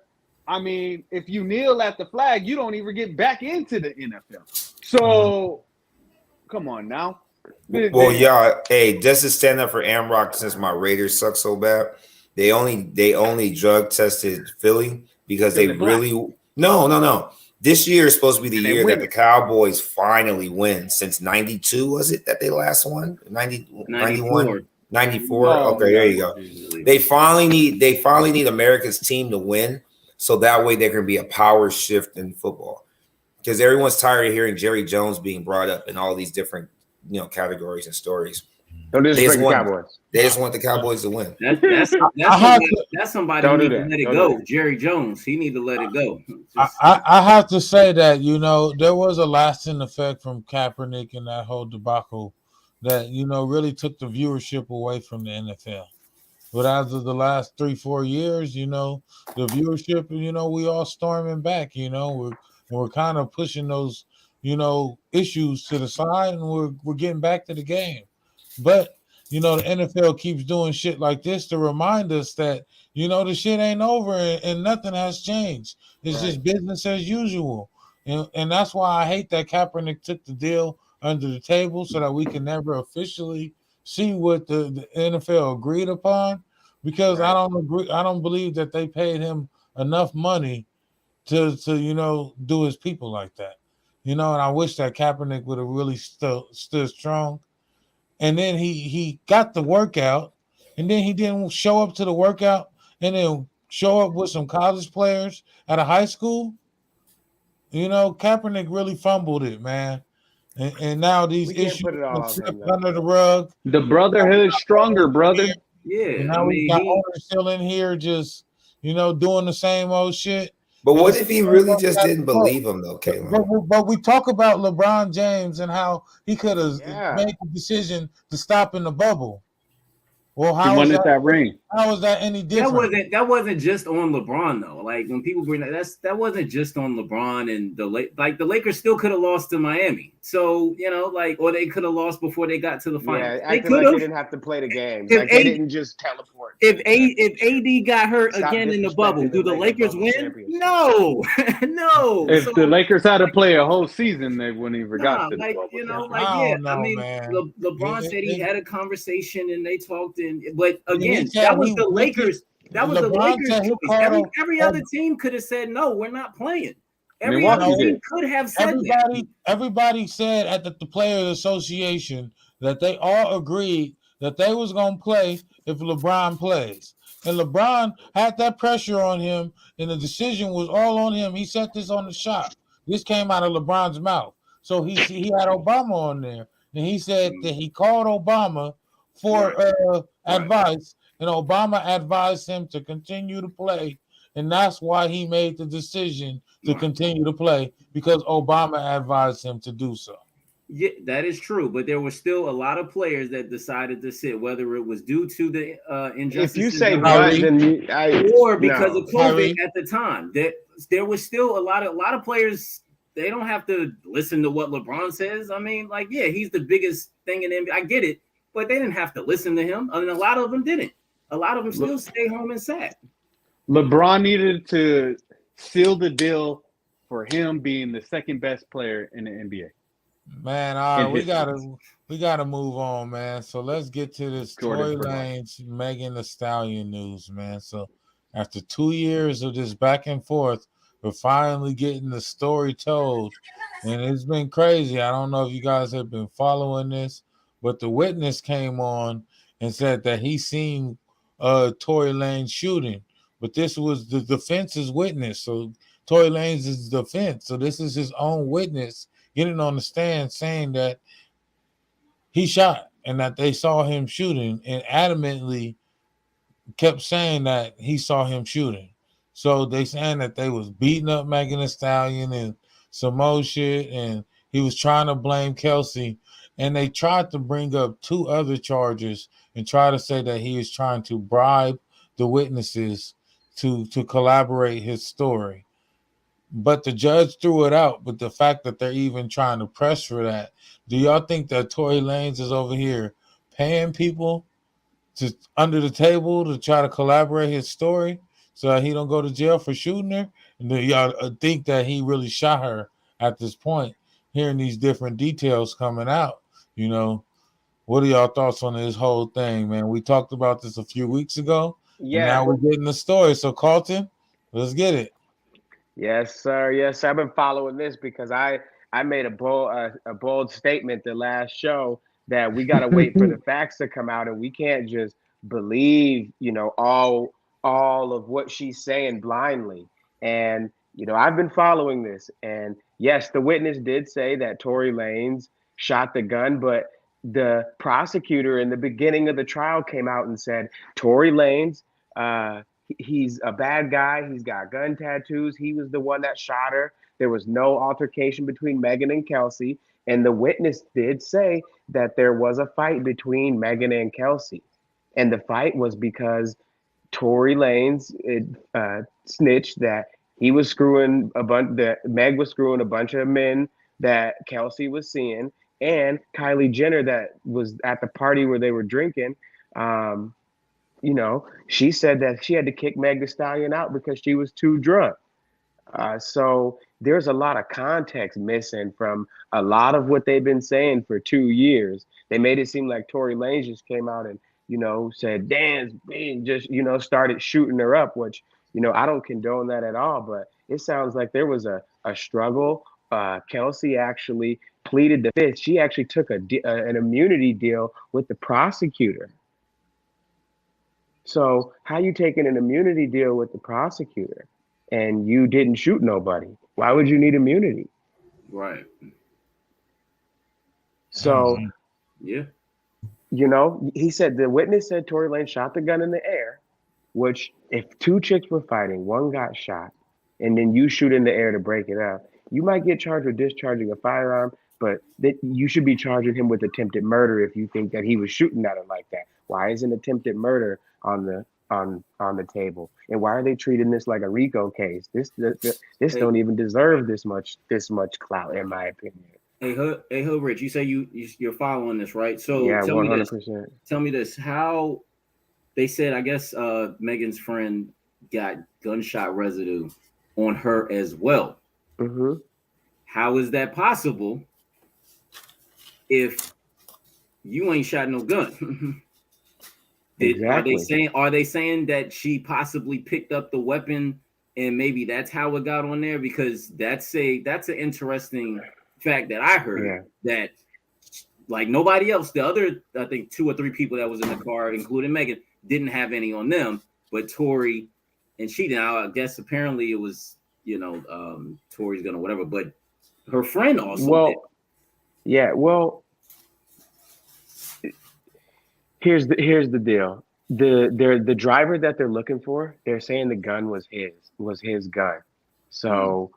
I mean, if you kneel at the flag, you don't even get back into the NFL. So, come on now. Well, y'all, hey, just to stand up for Amrock, since my Raiders suck so bad, they only drug tested Philly because they really no. This year is supposed to be the year that the Cowboys finally win since 92, was it that they last won? 91? 94. Okay, there you go. They finally need America's team to win, so that way there can be a power shift in football. Because everyone's tired of hearing Jerry Jones being brought up in all these different, categories and stories. Don't disrespect the Cowboys. They just want the Cowboys to win. That's somebody who needs to let it go. Jerry Jones, he need to let it go. I have to say that, there was a lasting effect from Kaepernick and that whole debacle that, really took the viewership away from the NFL. But as of the last 3-4 years, the viewership, we all storming back, we're kind of pushing those, issues to the side, and we're getting back to the game. But, the NFL keeps doing shit like this to remind us that, the shit ain't over and nothing has changed. It's just business as usual. And that's why I hate that Kaepernick took the deal under the table so that we can never officially see what the NFL agreed upon, because I don't believe that they paid him enough money to do his people like that. And I wish that Kaepernick would have really stood strong. And then he got the workout, and then he didn't show up to the workout and then show up with some college players at a high school. Kaepernick really fumbled it, man. And now these issues put it all under the rug. The brotherhood's stronger, brother. Yeah. And now we got owners still in here just, doing the same old shit. But what if he really just didn't believe him, though, Kayla? But we talk about LeBron James and how he could have made the decision to stop in the bubble. Well, how is that ring? How is that any different? That wasn't just on LeBron though. Like when people bring that wasn't just on LeBron and the Lakers still could have lost to Miami. So or they could have lost before they got to the finals. Yeah, they could have. They didn't have to play the game. They didn't just teleport. If AD got hurt again in the bubble, do the Lakers win? No, no. If the Lakers had to play a whole season, they wouldn't even got to the bubble. LeBron said he had a conversation and they talked. But again, that was the Lakers. That was the Lakers choice. Every other team could have said no, we're not playing. Every other team could have said that. Everybody said at the Players Association that they all agreed that they was gonna play if LeBron plays. And LeBron had that pressure on him, and the decision was all on him. He set this on the shop. This came out of LeBron's mouth. So he had Obama on there, and he said that he called Obama for advice, and Obama advised him to continue to play, and that's why he made the decision to continue to play, because Obama advised him to do so. Yeah, that is true, but there were still a lot of players that decided to sit, whether it was due to the injustice. If you say but, then or because of COVID at the time, that there was still a lot of players they don't have to listen to what LeBron says. I mean, like, yeah, he's the biggest thing in the NBA. I get it, but they didn't have to listen to him. I mean, a lot of them didn't. A lot of them still stayed home and sat. LeBron needed to seal the deal for him being the second best player in the NBA. Man, all right, history. we gotta move on, man. So let's get to this Tory Jordan Brooks. Lanez, Megan The Stallion news, man. So after 2 years of this back and forth, we're finally getting the story told, and it's been crazy. I don't know if you guys have been following this, but the witness came on and said that he seen Tory Lanez shooting, but this was the defense's witness. So Tory Lanez is the defense, so this is his own witness getting on the stand saying that he shot and that they saw him shooting, and adamantly kept saying that he saw him shooting. So they saying that they was beating up Megan Thee Stallion and some more shit, and he was trying to blame Kelsey, and they tried to bring up 2 other charges and try to say that he was trying to bribe the witnesses to collaborate his story. But the judge threw it out. But the fact that they're even trying to press for that, do y'all think that Tory Lanez is over here paying people to under the table to try to collaborate his story so that he don't go to jail for shooting her? And do y'all think that he really shot her at this point? Hearing these different details coming out, you know, what are y'all thoughts on this whole thing, man? We talked about this a few weeks ago, and now we're getting the story. So Carlton, let's get it. Yes, sir. Yes, I've been following this because I made a bold statement the last show that we got to wait for the facts to come out, and we can't just believe, all of what she's saying blindly. And I've been following this, and yes, the witness did say that Tory Lanez shot the gun, but the prosecutor in the beginning of the trial came out and said Tory Lanez, he's a bad guy. He's got gun tattoos. He was the one that shot her. There was no altercation between Megan and Kelsey. And the witness did say that there was a fight between Megan and Kelsey. And the fight was because Tory Lanez snitched that he was screwing that Meg was screwing a bunch of men that Kelsey was seeing. And Kylie Jenner, that was at the party where they were drinking, she said that she had to kick Meg The Stallion out because she was too drunk. So there's a lot of context missing from a lot of what they've been saying for 2 years. They made it seem like Tory Lanez just came out and, said, Dan's being just, started shooting her up, which, I don't condone that at all. But it sounds like there was a struggle. Kelsey actually pleaded the fifth. She actually took an immunity deal with the prosecutor. So how you taking an immunity deal with the prosecutor and you didn't shoot nobody? Why would you need immunity? Right. So, yeah. He said, the witness said Tory Lanez shot the gun in the air, which if 2 chicks were fighting, one got shot, and then you shoot in the air to break it up, you might get charged with discharging a firearm, but you should be charging him with attempted murder if you think that he was shooting at her like that. Why isn't attempted murder on the table? And why are they treating this like a RICO case? This don't even deserve this much clout, in my opinion. Hey, Hood Rich, you say you're following this, right? So yeah, tell 100%. Tell me this: how they said, I guess Megan's friend got gunshot residue on her as well. Mm-hmm. How is that possible if you ain't shot no gun? Exactly. Are they saying that she possibly picked up the weapon and maybe that's how it got on there? Because that's an interesting fact that I heard, that like nobody else, the other, I think 2 or 3 people that was in the car, including Megan, didn't have any on them, but Tory and she did. I guess apparently it was, Tory's gonna whatever, but her friend also did. Yeah, well, here's the deal. The driver that they're looking for, they're saying the gun was his gun. So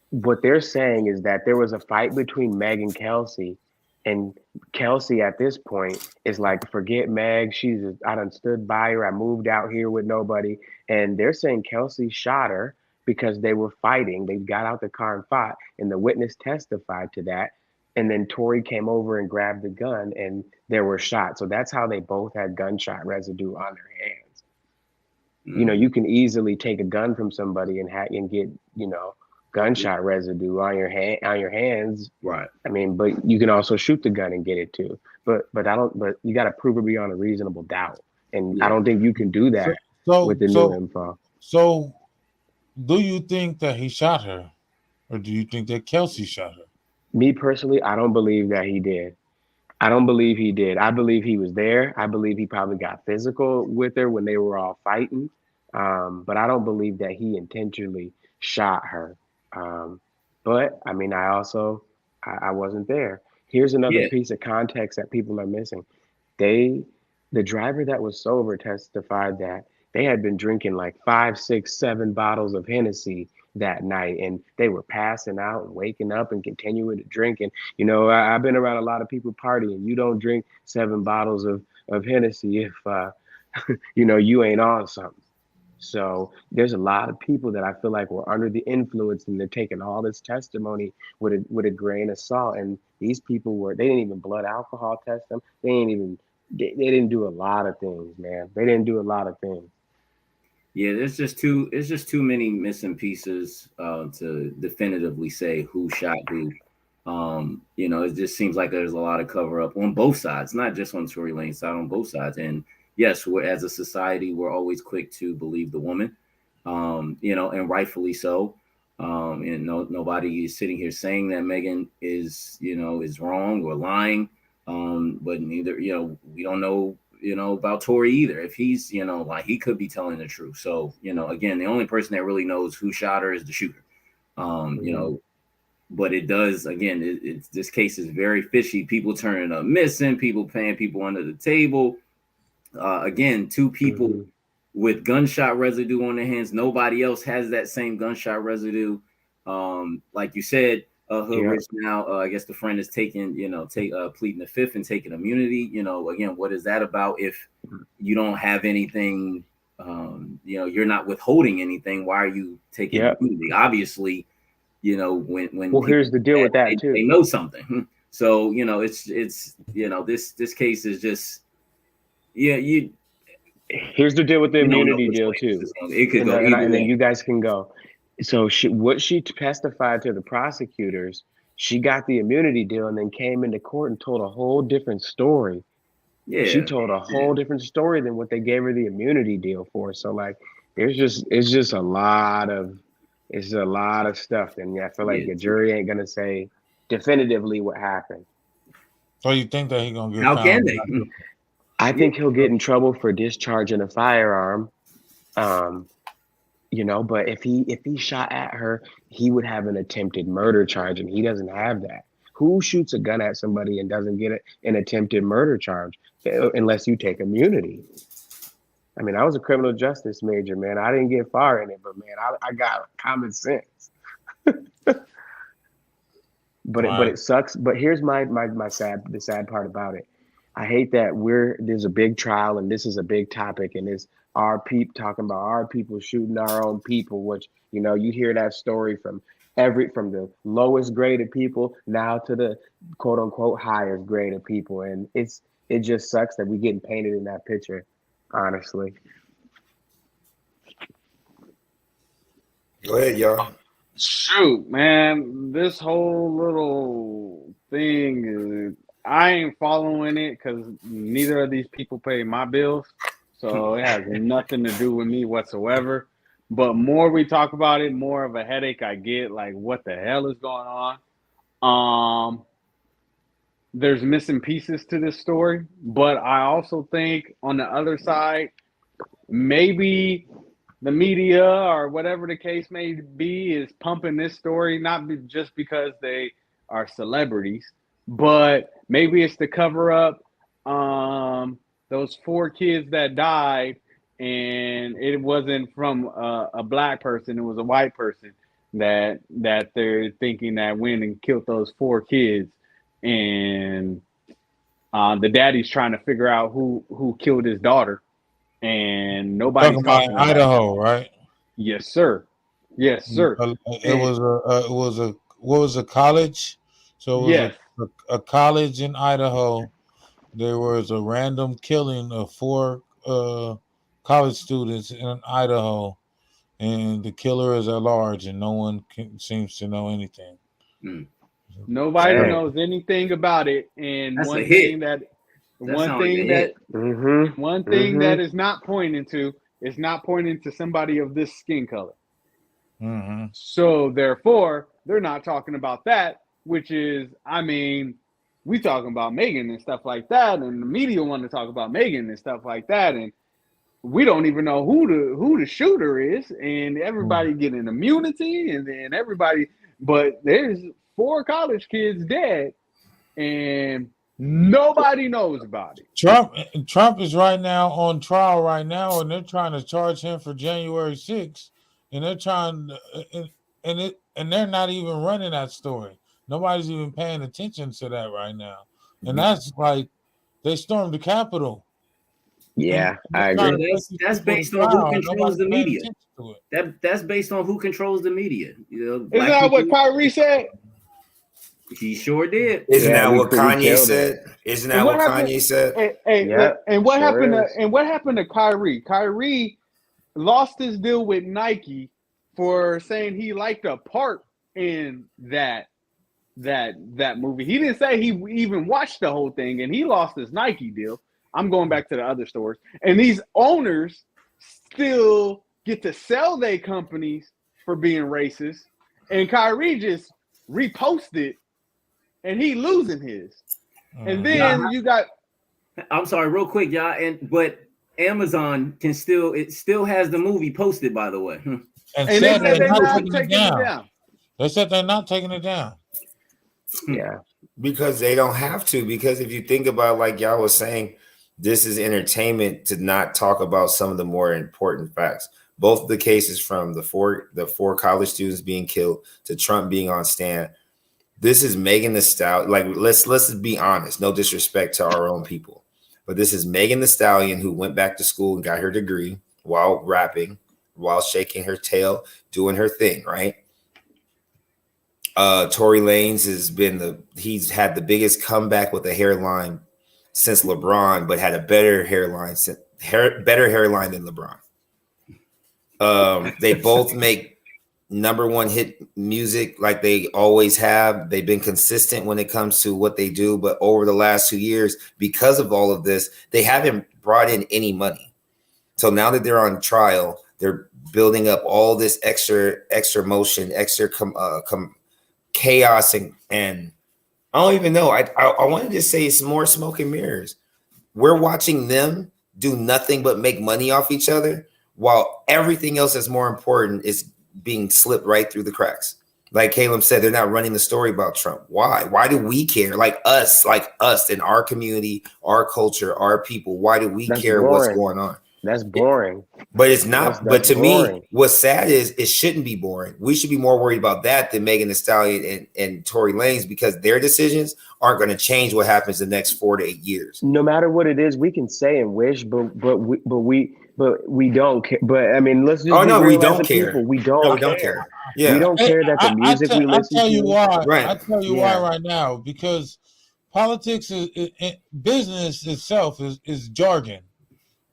what they're saying is that there was a fight between Meg and Kelsey, and Kelsey at this point is like, forget Meg. I done stood by her. I moved out here with nobody. And they're saying Kelsey shot her. because they were fighting. They got out the car and fought, and the witness testified to that. And then Tory came over and grabbed the gun, and there were shots. So that's how they both had gunshot residue on their hands. You know, you can easily take a gun from somebody and get, you know, gunshot residue on your hands. Right. I mean, but you can also shoot the gun and get it too. But you got to prove it beyond a reasonable doubt. And I don't think you can do that with the new info. So do you think that he shot her, or do you think that Kelsey shot her? Me personally, I don't believe that he did. I don't believe he did. I believe he was there. I believe he probably got physical with her when they were all fighting. But I don't believe that he intentionally shot her. But I mean, I wasn't there. Here's another piece of context that people are missing. The driver that was sober testified that they had been drinking like 5, 6, 7 bottles of Hennessy that night, and they were passing out and waking up and continuing to drink. And, you know, I've been around a lot of people partying. You don't drink 7 bottles of Hennessy if, you know, you ain't on something. So there's a lot of people that I feel like were under the influence, and they're taking all this testimony with a grain of salt. And these people they didn't even blood alcohol test them. They didn't do a lot of things, man. They didn't do a lot of things. Yeah, it's just too many missing pieces to definitively say who shot who. You know, it just seems like there's a lot of cover up on both sides, not just on Tory Lanez's side, on both sides. And yes, as a society, we're always quick to believe the woman, you know, and rightfully so. And nobody is sitting here saying that Megan is wrong or lying. But neither, you know, we don't know, you know, about Tory either. If he's, you know, like, he could be telling the truth. So, you know, again, the only person that really knows who shot her is the shooter. You know, but it does, again, this case is very fishy. People turning up missing, people paying people under the table. Again, 2 people with gunshot residue on their hands. Nobody else has that same gunshot residue. Like you said, Hood Rich now, I guess the friend is taking, you know, pleading the fifth and taking immunity. You know, again, what is that about? If you don't have anything, you know, you're not withholding anything, why are you taking immunity? Obviously, you know, when here's the deal with that too. They know something. So, you know, it's you know, this case is just here's the deal with the immunity deal too. It could go and then you guys can go. So what she testified to the prosecutors, she got the immunity deal and then came into court and told a whole different story. Yeah, she told a whole different story than what they gave her the immunity deal for. So like, it's just a lot of stuff. And I feel like the jury ain't gonna say definitively what happened. So you think that he's gonna get? How can they? I think he'll get in trouble for discharging a firearm. You know, but if he shot at her, he would have an attempted murder charge, and he doesn't have that. Who shoots a gun at somebody and doesn't get an attempted murder charge unless you take immunity? I mean, I was a criminal justice major, man. I didn't get far in it, but man, I got common sense. But it sucks. But here's the sad part about it. I hate that there's a big trial and this is a big topic, and it's talking about our people shooting our own people, which, you know, you hear that story from the lowest grade of people now to the quote unquote highest grade of people. And it just sucks that we're getting painted in that picture, honestly. Go ahead, y'all. Shoot, man, this whole little thing, I ain't following it because neither of these people pay my bills. So it has nothing to do with me whatsoever. But more we talk about it, more of a headache I get. Like, what the hell is going on? There's missing pieces to this story. But I also think on the other side, maybe the media or whatever the case may be is pumping this story, not just because they are celebrities, but maybe it's to cover up those 4 kids that died, and it wasn't from a black person, it was a white person that they're thinking that went and killed those 4 kids. And the daddy's trying to figure out who killed his daughter, and nobody's talking about Idaho, right? Yes, sir. Yes, sir. It was a what was a college? So it was Yes. a college in Idaho. There was a random killing of 4 college students in Idaho, and the killer is at large, and no one seems to know anything. Nobody Dang. knows anything about it. And That's a one hit. thing that That one sounds like thing a that hit. Mm-hmm. one thing that is not pointing to is not pointing to somebody of this skin color. Mm-hmm. So therefore, they're not talking about that, which is, I mean, we talking about Megan and stuff like that, and the media want to talk about Megan and stuff like that, and we don't even know who the shooter is, and everybody getting immunity, and then everybody, but there's 4 college kids dead, and nobody knows about it. Trump is right now on trial right now, and they're trying to charge him for January 6th, and they're trying and they're not even running that story. Nobody's even paying attention to that right now, and that's like they stormed the Capitol. Yeah, And I they're trying agree. to take these That's people to based on who trial, and controls nobody's the paying media. attention to it. That's based on who controls the media. You know, Isn't black that what people- Kyrie said? He sure did. Isn't Yeah, that we what pretty Kanye killed said? Isn't that And what what happened- Kanye said? And what sure happened is. and what happened to Kyrie? Kyrie lost his deal with Nike for saying he liked a part in that movie. He didn't say he even watched the whole thing, and he lost his Nike deal. I'm going back to the other stores, and these owners still get to sell their companies for being racist, and Kyrie just reposted, and he losing his. And then you got I'm sorry, real quick, y'all. But Amazon still has the movie posted, by the way. and and they said said they're they're not not taking it taking it down. down. They said they're not taking it down. Yeah. Because they don't have to. Because if you think about, like y'all was saying, this is entertainment to not talk about some of the more important facts. Both of the cases, from the four college students being killed to Trump being on stand. This is Megan The Stallion. Like, let's be honest. No disrespect to our own people, but this is Megan The Stallion, who went back to school and got her degree while rapping, while shaking her tail, doing her thing, right? Tory Lanez he's had the biggest comeback with a hairline since LeBron, but had a better hairline than LeBron. They both make #1 hit music like they always have. They've been consistent when it comes to what they do, but over the last 2 years, because of all of this, they haven't brought in any money. So now that they're on trial, they're building up all this extra motion, extra chaos, and I don't even know. I wanted to say it's more smoke and mirrors. We're watching them do nothing but make money off each other, while everything else that's more important is being slipped right through the cracks. Like Caleb said, they're not running the story about Trump. Why? Why do we care? Like us in our community, our culture, our people. Why do we care what's going on? That's boring. But it's not. That's but to boring. me, what's sad is it shouldn't be boring. We should be more worried about that than Megan The Stallion and Tory Lanez, because their decisions aren't going to change what happens the next 4 to 8 years. No matter what it is, we can say and wish, but we don't care. But I mean, let's just. Oh no, we real as don't a care. people. We don't. No, we don't care. Yeah, We don't care that the music we listen I tell you to. why. Right. I tell you why right now, because politics business itself is jargon.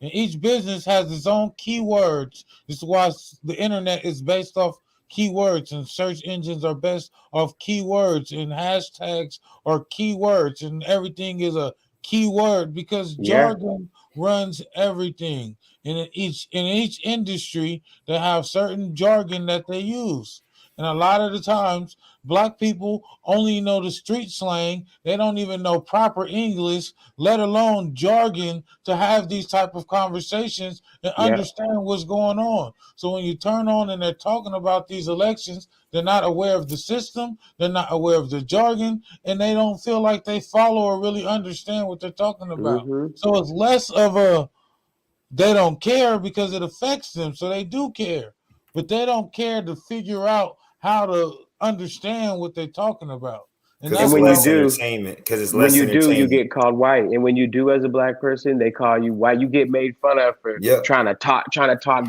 And each business has its own keywords. This is why the internet is based off keywords, and search engines are based off keywords, and hashtags are keywords, and everything is a keyword, because jargon runs everything. And in each industry, they have certain jargon that they use. And a lot of the times, Black people only know the street slang. They don't even know proper English, let alone jargon, to have these type of conversations and understand what's going on. So when you turn on and they're talking about these elections, they're not aware of the system, they're not aware of the jargon, and they don't feel like they follow or really understand what they're talking about. Mhm. So it's less of a they don't care, because it affects them, so they do care. But they don't care to figure out how to understand what they're talking about. And Because that's it's when you less do- entertainment. Because it's When less you do, entertainment. you get called white, and when you do as a black person, they call you white. You get made fun of for Yep. trying to talk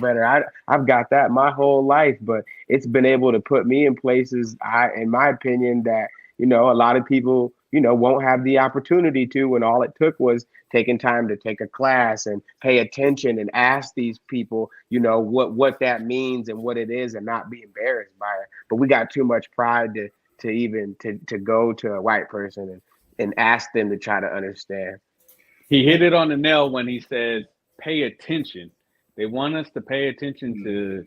better. I've got that my whole life, but it's been able to put me in places, in my opinion, that a lot of people won't have the opportunity to. When all it took was taking time to take a class and pay attention and ask these people, what that means and what it is, and not be embarrassed by it. But we got too much pride to even to go to a white person and ask them to try to understand. He hit it on the nail when he says, pay attention. They want us to pay attention to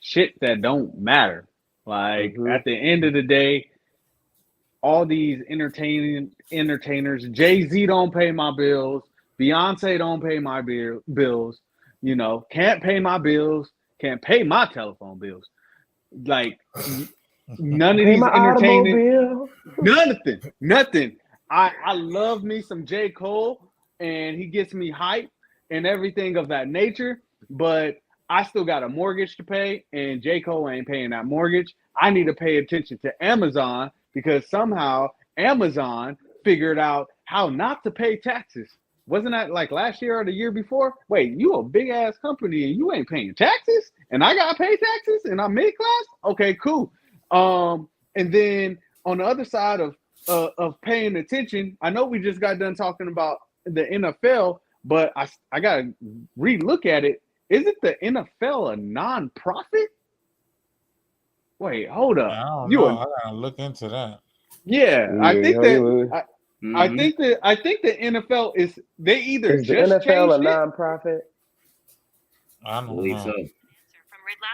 shit that don't matter. Like, at the end of the day, all these entertainers, Jay-Z don't pay my bills, Beyonce don't pay my bills, can't pay my bills, can't pay my telephone bills. Like, none of Pay these my automobile. nothing. I love me some J. Cole, and he gets me hype and everything of that nature, but I still got a mortgage to pay, and J. Cole ain't paying that mortgage. I need to pay attention to Amazon because somehow Amazon figured out how not to pay taxes. Wasn't that like last year or the year before? Wait, you a big ass company and you ain't paying taxes, and I gotta pay taxes, and I'm mid class? Okay, cool. And then on the other side of paying attention, I know we just got done talking about the NFL, but I gotta relook at it. Isn't the NFL a non-profit? Wait, hold up. I don't know. I gotta look into that. Yeah, I think that I think the NFL is they either Is the just NFL a changed it. nonprofit? I don't believe know.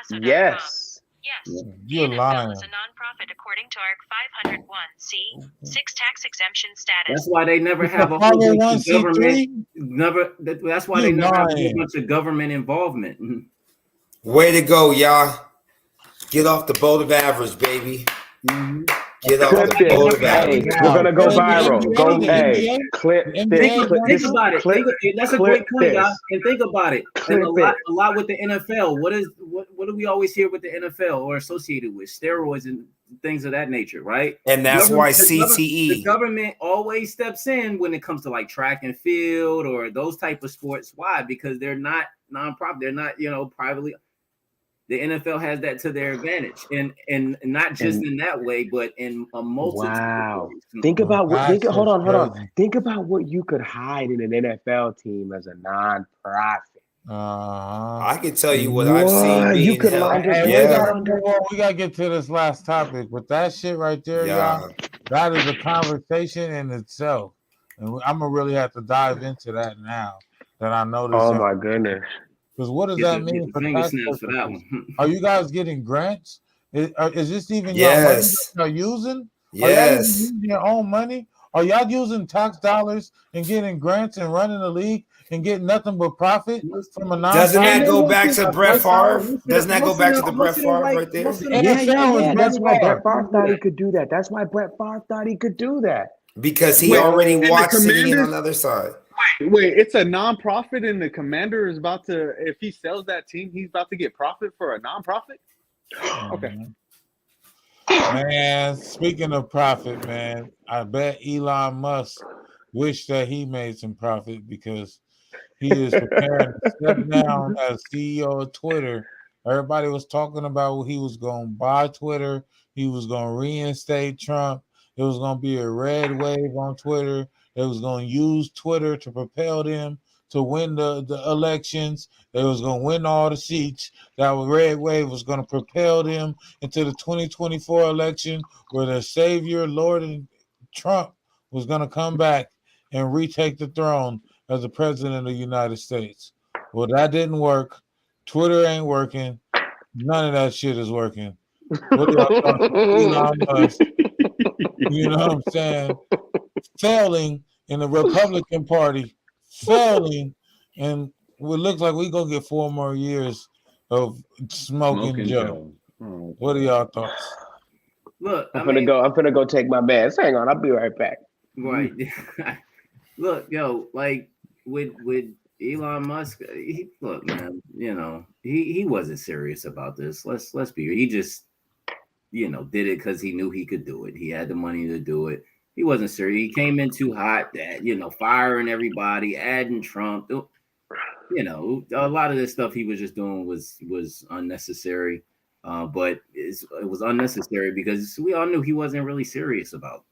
so. Yes. Yes. You're the NFL lying. is a nonprofit according to Arc 501(c)(6) tax exemption status. That's why they never have a whole bunch of 501c3? government. That's why they You're never have a whole lying. bunch of government involvement. Way to go, y'all. Get off the boat of average, baby. Get off Clip the this. boat of Hey, average. we're gonna go The viral. NBA, Go, the hey, NBA, clip the this. NBA Clip Think this. about it. Clip, That's a clip great point, y'all. this. And think about it. Clip And it. a lot with the NFL. What do we always hear with the NFL or associated with steroids and things of that nature, right? And that's why The CTE. government always steps in when it comes to like track and field or those type of sports. Why? Because they're not nonprofit. They're not, privately. The NFL has that to their advantage, and not just in that way, but in a multitude. Wow. Of ways. Think about what. Hold on. crazy. Think about what you could hide in an NFL team as a non-profit. I can tell you what I've seen being You could held. launder. Hey, Yeah. we gotta get to this last topic, but that shit right there, y'all, that is a conversation in itself, and I'm gonna really have to dive into that now that I know this. Oh my goodness. Because what does Get that the mean for finger tax snaps for that purposes? one. Are you guys getting grants? Is this even Yes. y'all money that y'all using? Yes. Are y'all even using your own money? Are y'all using tax dollars and getting grants and running the league and getting nothing but profit from a non? Doesn't that go back to Brett Favre? Doesn't that go back to the Brett Favre right there? Yeah. That's why Brett Favre thought he could do that. That's why Brett Favre thought he could do that. Because he already watched sitting in on the other side. Wait, it's a non-profit, and the commander is about to, if he sells that team, he's about to get profit for a non-profit? Okay. Man, speaking of profit, man, I bet Elon Musk wished that he made some profit because he is preparing to step down as CEO of Twitter. Everybody was talking about he was going to buy Twitter. He was going to reinstate Trump. It was going to be a red wave on Twitter. It was going to use Twitter to propel them to win the elections. They was going to win all the seats. That red wave was going to propel them into the 2024 election where their savior, Lord and Trump, was going to come back and retake the throne as the president of the United States. Well, that didn't work. Twitter ain't working. None of that shit is working. What do y'all talking about? Elon Musk, you know what I'm saying? Failing in the Republican Party, failing, and it looks like we're going to get 4 more years of smoking Joe. What are y'all thoughts? Look, I'm gonna go take my meds. Hang on, I'll be right back. Right. Look, yo, like with Elon Musk, look, man, he wasn't serious about this. Let's be real. did it because he knew he could do it. He had the money to do it. He wasn't serious. He came in too hot, that firing everybody, adding Trump. A lot of this stuff he was just doing was unnecessary. But it was unnecessary because we all knew he wasn't really serious about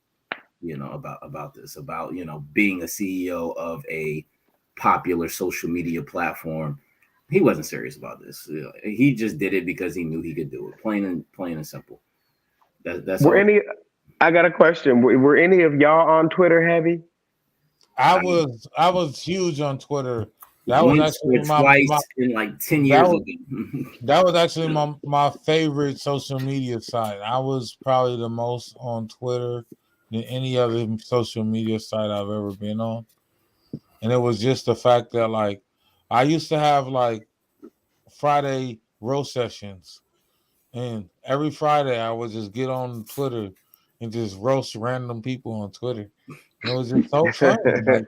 this, about being a CEO of a popular social media platform. He wasn't serious about this. He just did it because he knew he could do it. Plain and simple. That's all. I got a question. Were any of y'all on Twitter heavy? I was huge on Twitter. That Once was actually twice in like 10 years ago. That was actually my favorite social media site. I was probably the most on Twitter than any other social media site I've ever been on. And it was just the fact that, like, I used to have, like, Friday roast sessions. And every Friday I would just get on Twitter and just roast random people on Twitter. And it was just so fun. Like,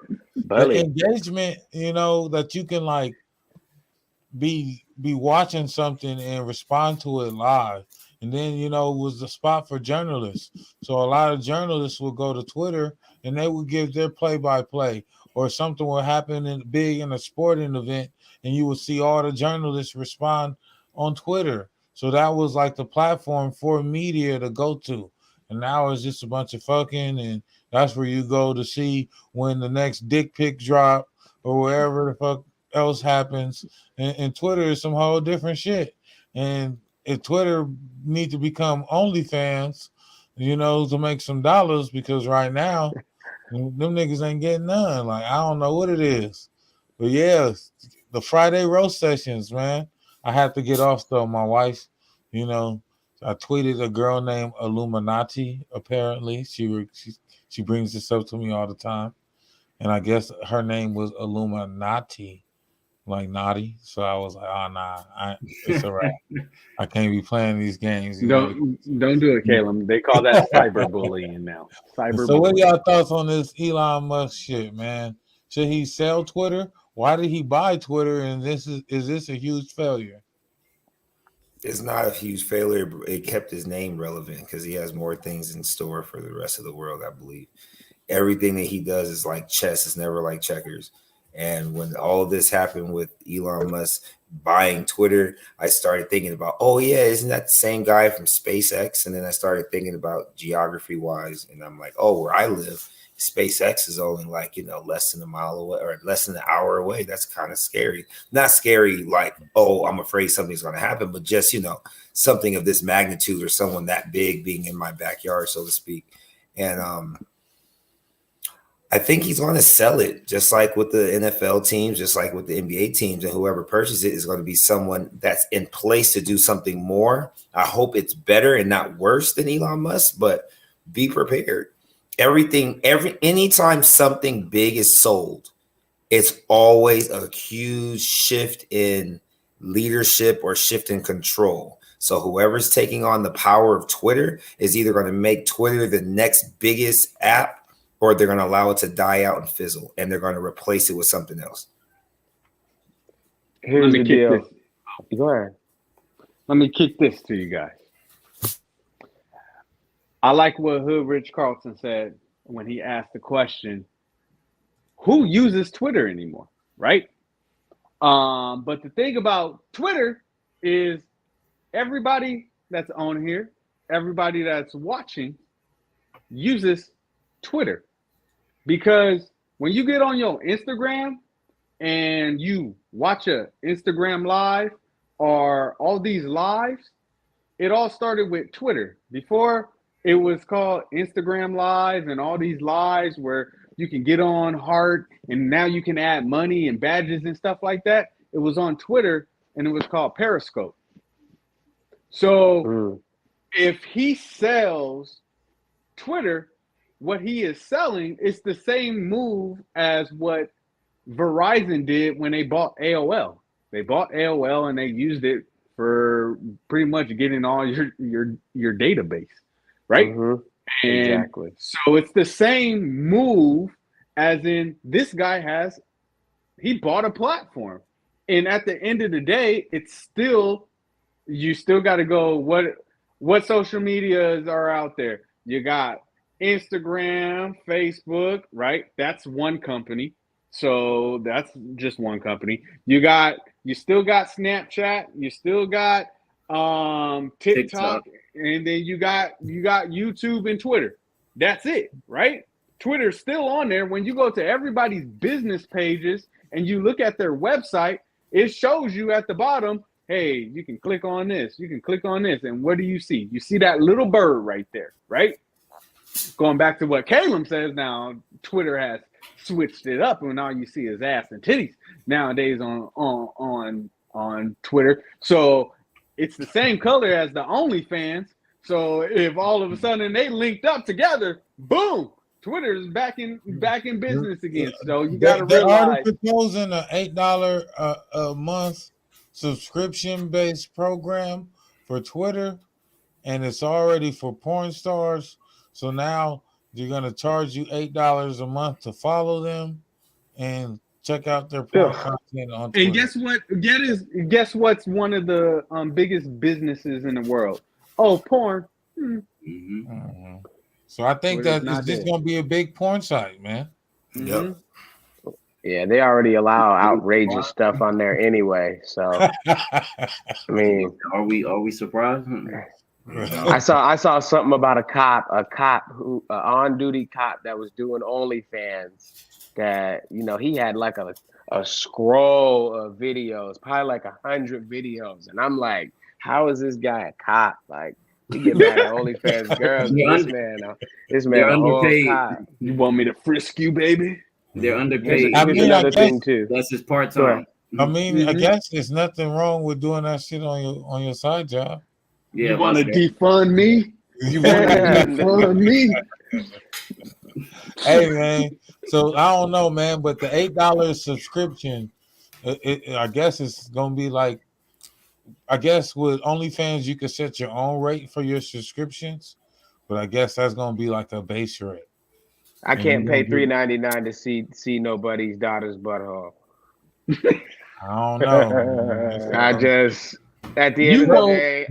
the engagement, that you can, like, be watching something and respond to it live. And then, it was the spot for journalists. So a lot of journalists would go to Twitter and they would give their play-by-play, or something would happen big in a sporting event, and you would see all the journalists respond on Twitter. So that was like the platform for media to go to. And now it's just a bunch of fucking, and that's where you go to see when the next dick pic drop or wherever the fuck else happens. And Twitter is some whole different shit. And if Twitter need to become OnlyFans, to make some dollars, because right now them niggas ain't getting none. Like, I don't know what it is. But yeah, the Friday roast sessions, man. I have to get off though. My wife, I tweeted a girl named Illuminati. Apparently, she brings this up to me all the time, and I guess her name was Illuminati, like naughty. So I was like, oh nah, it's all right. I can't be playing these games. Don't do it, Caleb. They call that cyberbullying now. So what are y'all thoughts on this Elon Musk shit, man? Should he sell Twitter? Why did he buy Twitter? And is this a huge failure? It's not a huge failure, but it kept his name relevant because he has more things in store for the rest of the world, I believe. Everything that he does is like chess. It's never like checkers. And when all of this happened with Elon Musk buying Twitter, I started thinking about, oh yeah, isn't that the same guy from SpaceX? And then I started thinking about geography wise, and I'm like, oh, where I live, SpaceX is only like, less than a mile away or less than an hour away. That's kind of scary. Not scary like, oh, I'm afraid something's going to happen, but just, something of this magnitude or someone that big being in my backyard, so to speak. And I think he's going to sell it, just like with the NFL teams, just like with the NBA teams, and whoever purchases it is going to be someone that's in place to do something more. I hope it's better and not worse than Elon Musk, but be prepared. Anytime something big is sold, it's always a huge shift in leadership or shift in control. So whoever's taking on the power of Twitter is either going to make Twitter the next biggest app, or they're going to allow it to die out and fizzle, and they're going to replace it with something else. Here's the deal. Go ahead. Let me kick this to you guys. I like what Hood Rich Carlson said when he asked the question, who uses Twitter anymore, right? But the thing about Twitter is everybody that's on here, everybody that's watching uses Twitter. Because when you get on your Instagram and you watch a Instagram live or all these lives, it all started with Twitter. Before it was called Instagram Live and all these lives where you can get on Heart and now you can add money and badges and stuff like that. It was on Twitter and it was called Periscope. So if he sells Twitter, what he is selling is the same move as what Verizon did when they bought AOL. They bought AOL and they used it for pretty much getting all your database, right? Mm-hmm. Exactly. So it's the same move as in this guy he bought a platform. And at the end of the day, it's still, you still got to go, what social medias are out there? You got Instagram, Facebook, right? That's one company. So that's just one company. You still got Snapchat, you still got TikTok, and then you got YouTube and Twitter. That's it, right? Twitter's still on there. When you go to everybody's business pages and you look at their website, it shows you at the bottom, hey, you can click on this, you can click on this, and what do you see? You see that little bird right there, right? Going back to what Caleb says now, Twitter has switched it up, and all you see is ass and titties nowadays on Twitter. So it's the same color as the OnlyFans. So if all of a sudden they linked up together, boom, Twitter is back in business again. So you got to realize they're proposing an $8 a month subscription-based program for Twitter, and it's already for porn stars. So now they're going to charge you $8 a month to follow them and check out their porn content on Twitter. And guess what's one of the biggest businesses in the world? Oh, porn. Mm-hmm. So I think that it's just going to be a big porn site, man. Yep. Yeah, they already allow outrageous stuff on there anyway. So I mean, are we surprised? I saw something about a cop who on-duty cop that was doing OnlyFans. That he had like a scroll of videos, probably like 100 videos, and I'm like, how is this guy a cop? Like, we get mad at OnlyFans girls. This man, a whole cop. You want me to frisk you, baby? They're underpaid. I mean, another thing too. That's his part time. I mean, I guess there's nothing wrong with doing that shit on your side job. Yeah, you want to defund me? You want to defund me? Hey, man. So I don't know, man, but the $8 subscription, I guess it's gonna be like, I guess with OnlyFans you can set your own rate for your subscriptions, but I guess that's gonna be like a base rate. I can't pay $3.99 to see nobody's daughter's butthole. I don't know. I just at the end of the day,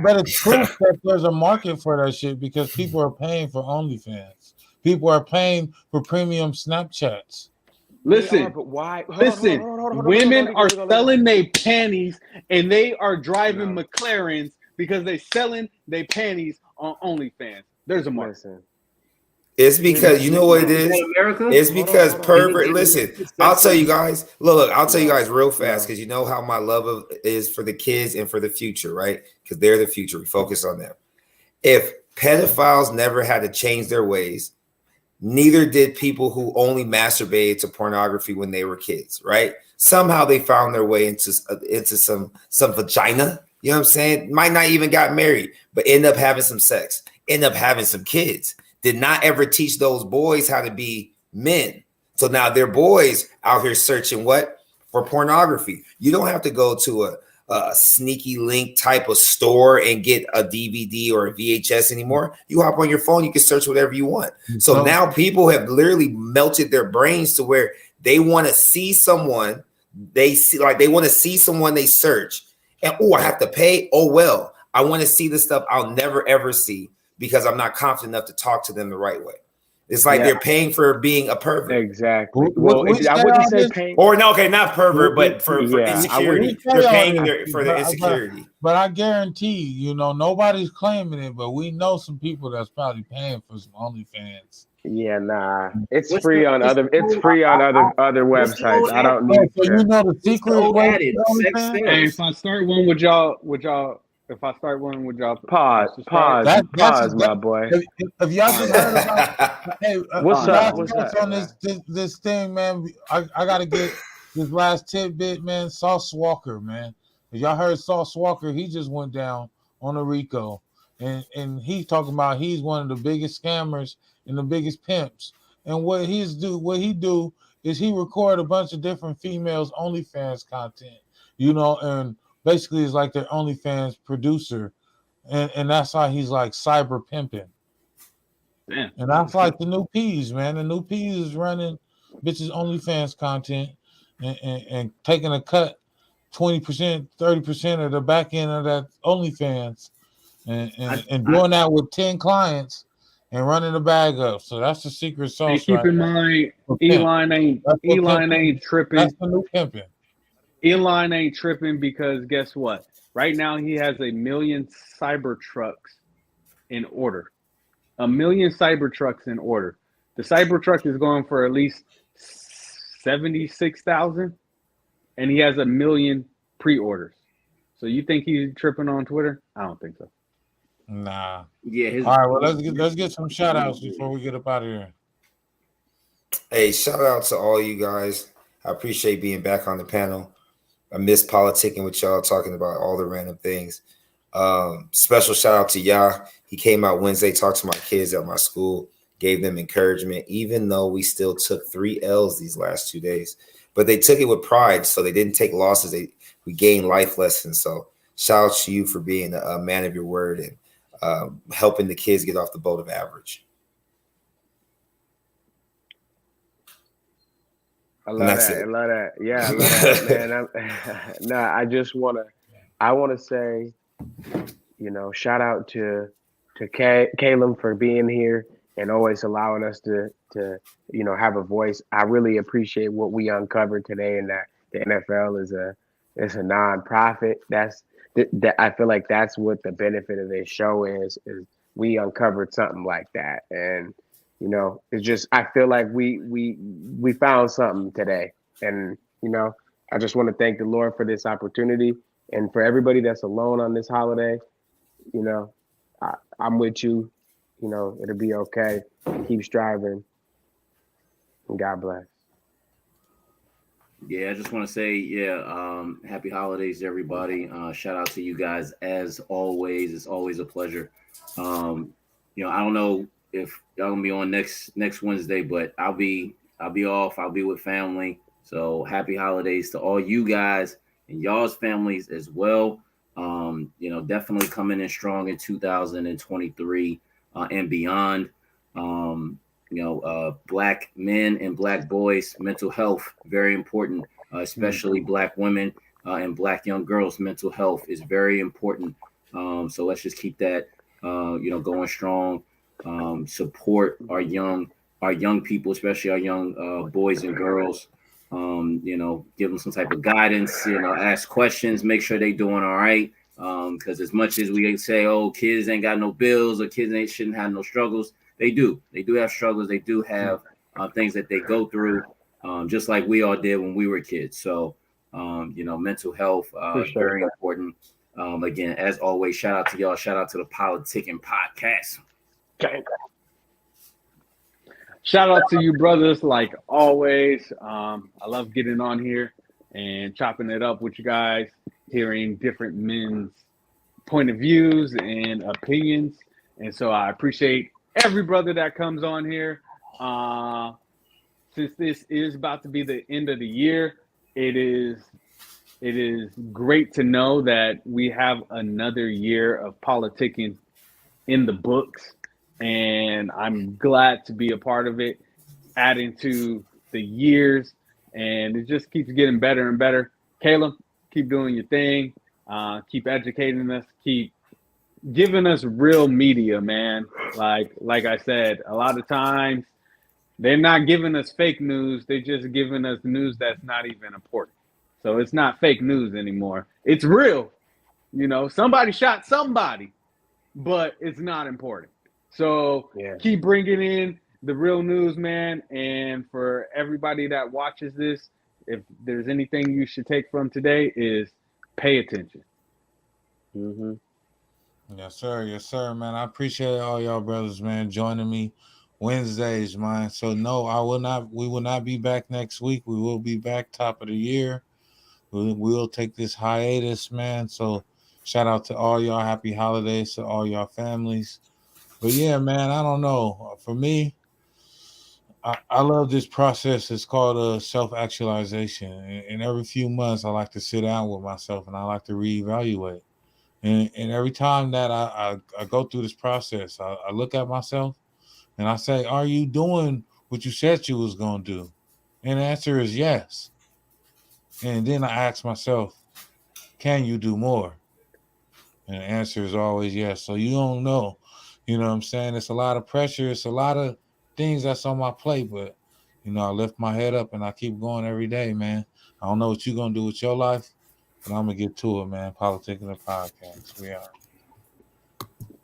but it's proof that there's a market for that shit because people are paying for OnlyFans. People are paying for premium Snapchats. Listen, but why? Women are selling their panties and they are driving McLarens because they're selling their panties on OnlyFans. There's a market. It's because you know what it is. It's because pervert. Listen, I'll tell you guys. Look, I'll tell you guys real fast because you know how my love is for the kids and for the future, right? Because they're the future. We focus on them. If pedophiles never had to change their ways, neither did people who only masturbated to pornography when they were kids, right? Somehow they found their way into some vagina. You know what I'm saying? Might not even got married, but end up having some sex, end up having some kids. Did not ever teach those boys how to be men. So now they're boys out here searching what? For pornography. You don't have to go to a sneaky link type of store and get a DVD or a VHS anymore. You hop on your phone, you can search whatever you want. So now people have literally melted their brains to where they want to see someone, they want to see someone they search. And I have to pay. Oh, well, I want to see the stuff I'll never, ever see because I'm not confident enough to talk to them the right way. It's like they're paying for being a pervert. Exactly. Well, I wouldn't say paying. Or no, okay, not pervert, but for insecurity. They're paying for the insecurity. But I guarantee, nobody's claiming it, but we know some people that's probably paying for some OnlyFans. Yeah, nah. It's free on other websites. I don't need so the secret way. Hey, if I start one with y'all pause, my boy. If y'all just heard about what's up on this thing, man, I gotta get this last tidbit, man. Sauce Walker, man. If y'all heard Sauce Walker, he just went down on a RICO, and he's talking about he's one of the biggest scammers and the biggest pimps. And what he do is he record a bunch of different females OnlyFans content, and basically it's like their OnlyFans producer, and that's how he's like cyber pimping. Damn. And that's like the new P's, man. The new P's is running bitches OnlyFans content and taking a cut, 20%, 30% of the back end of that OnlyFans, and doing that with 10 clients and running the bag up. So that's the secret And sauce, keep right? in mind, For pimp. Elon ain't That's what Elon pimping. ain't tripping. That's the new pimping. Elon ain't tripping because guess what? Right now he has 1 million Cybertrucks in order. 1 million Cybertrucks in order. The Cybertruck is going for at least 76,000, and he has 1 million pre-orders. So you think he's tripping on Twitter? I don't think so. Nah. Yeah. All right, well, let's get some shout outs before we get up out of here. Hey, shout out to all you guys. I appreciate being back on the panel. I miss politicking with y'all, talking about all the random things. Special shout out to Yah. He came out Wednesday, talked to my kids at my school, gave them encouragement, even though we still took 3 L's these last 2 days. But they took it with pride, so they didn't take losses. We gained life lessons. So shout out to you for being a man of your word and helping the kids get off the boat of average. I love that. I love that. Yeah, I love that, man. I just want to say, shout out to Caleb for being here and always allowing us to have a voice. I really appreciate what we uncovered today, and that the NFL is a nonprofit. That I feel like that's what the benefit of this show is we uncovered something like that. And it's just, I feel like we found something today. And, I just want to thank the Lord for this opportunity. And for everybody that's alone on this holiday, I'm with you. It'll be okay. Keep striving. And God bless. Yeah, I just want to say, happy holidays to everybody. Shout out to you guys as always. It's always a pleasure. I don't know if y'all gonna be on next Wednesday, but I'll be off. I'll be with family. So happy holidays to all you guys and y'all's families as well. Definitely coming in strong in 2023 and beyond. Black men and black boys, mental health, very important, especially black women and black young girls. Mental health is very important. So let's just keep that, going strong. Support our young people, especially our young boys and girls. Give them some type of guidance, ask questions, make sure they doing all right. Because as much as we say, oh, kids ain't got no bills or kids shouldn't have no struggles, they do have struggles. They do have things that they go through, just like we all did when we were kids. So, mental health, very important. Again, as always, shout out to y'all. Shout out to the PolitiKan podcast. Shout out to you, brothers, like always. I love getting on here and chopping it up with you guys, hearing different men's point of views and opinions. And so I appreciate every brother that comes on here. Since this is about to be the end of the year, it is great to know that we have another year of politicking in the books. And I'm glad to be a part of it, adding to the years, and it just keeps getting better and better. Caleb, keep doing your thing, keep educating us, keep giving us real media, man. Like I said, a lot of times they're not giving us fake news, they're just giving us news that's not even important. So it's not fake news anymore. It's real. Somebody shot somebody, but it's not important. So keep bringing in the real news, man. And for everybody that watches this, if there's anything you should take from today is pay attention. Mm-hmm. Yes, sir, man. I appreciate all y'all brothers, man, joining me Wednesdays, man. So no, we will not be back next week. We will be back top of the year. We'll take this hiatus, man. So shout out to all y'all. Happy holidays to all y'all families. But yeah, man, I don't know. For me, I love this process. It's called self-actualization. And every few months, I like to sit down with myself and I like to reevaluate. And every time that I go through this process, I look at myself and I say, are you doing what you said you was going to do? And the answer is yes. And then I ask myself, can you do more? And the answer is always yes. So you don't know. You know what I'm saying? It's a lot of pressure. It's a lot of things that's on my plate, but I lift my head up and I keep going every day, man. I don't know what you're gonna do with your life, but I'm gonna get to it, man. Politicking the podcast. We are.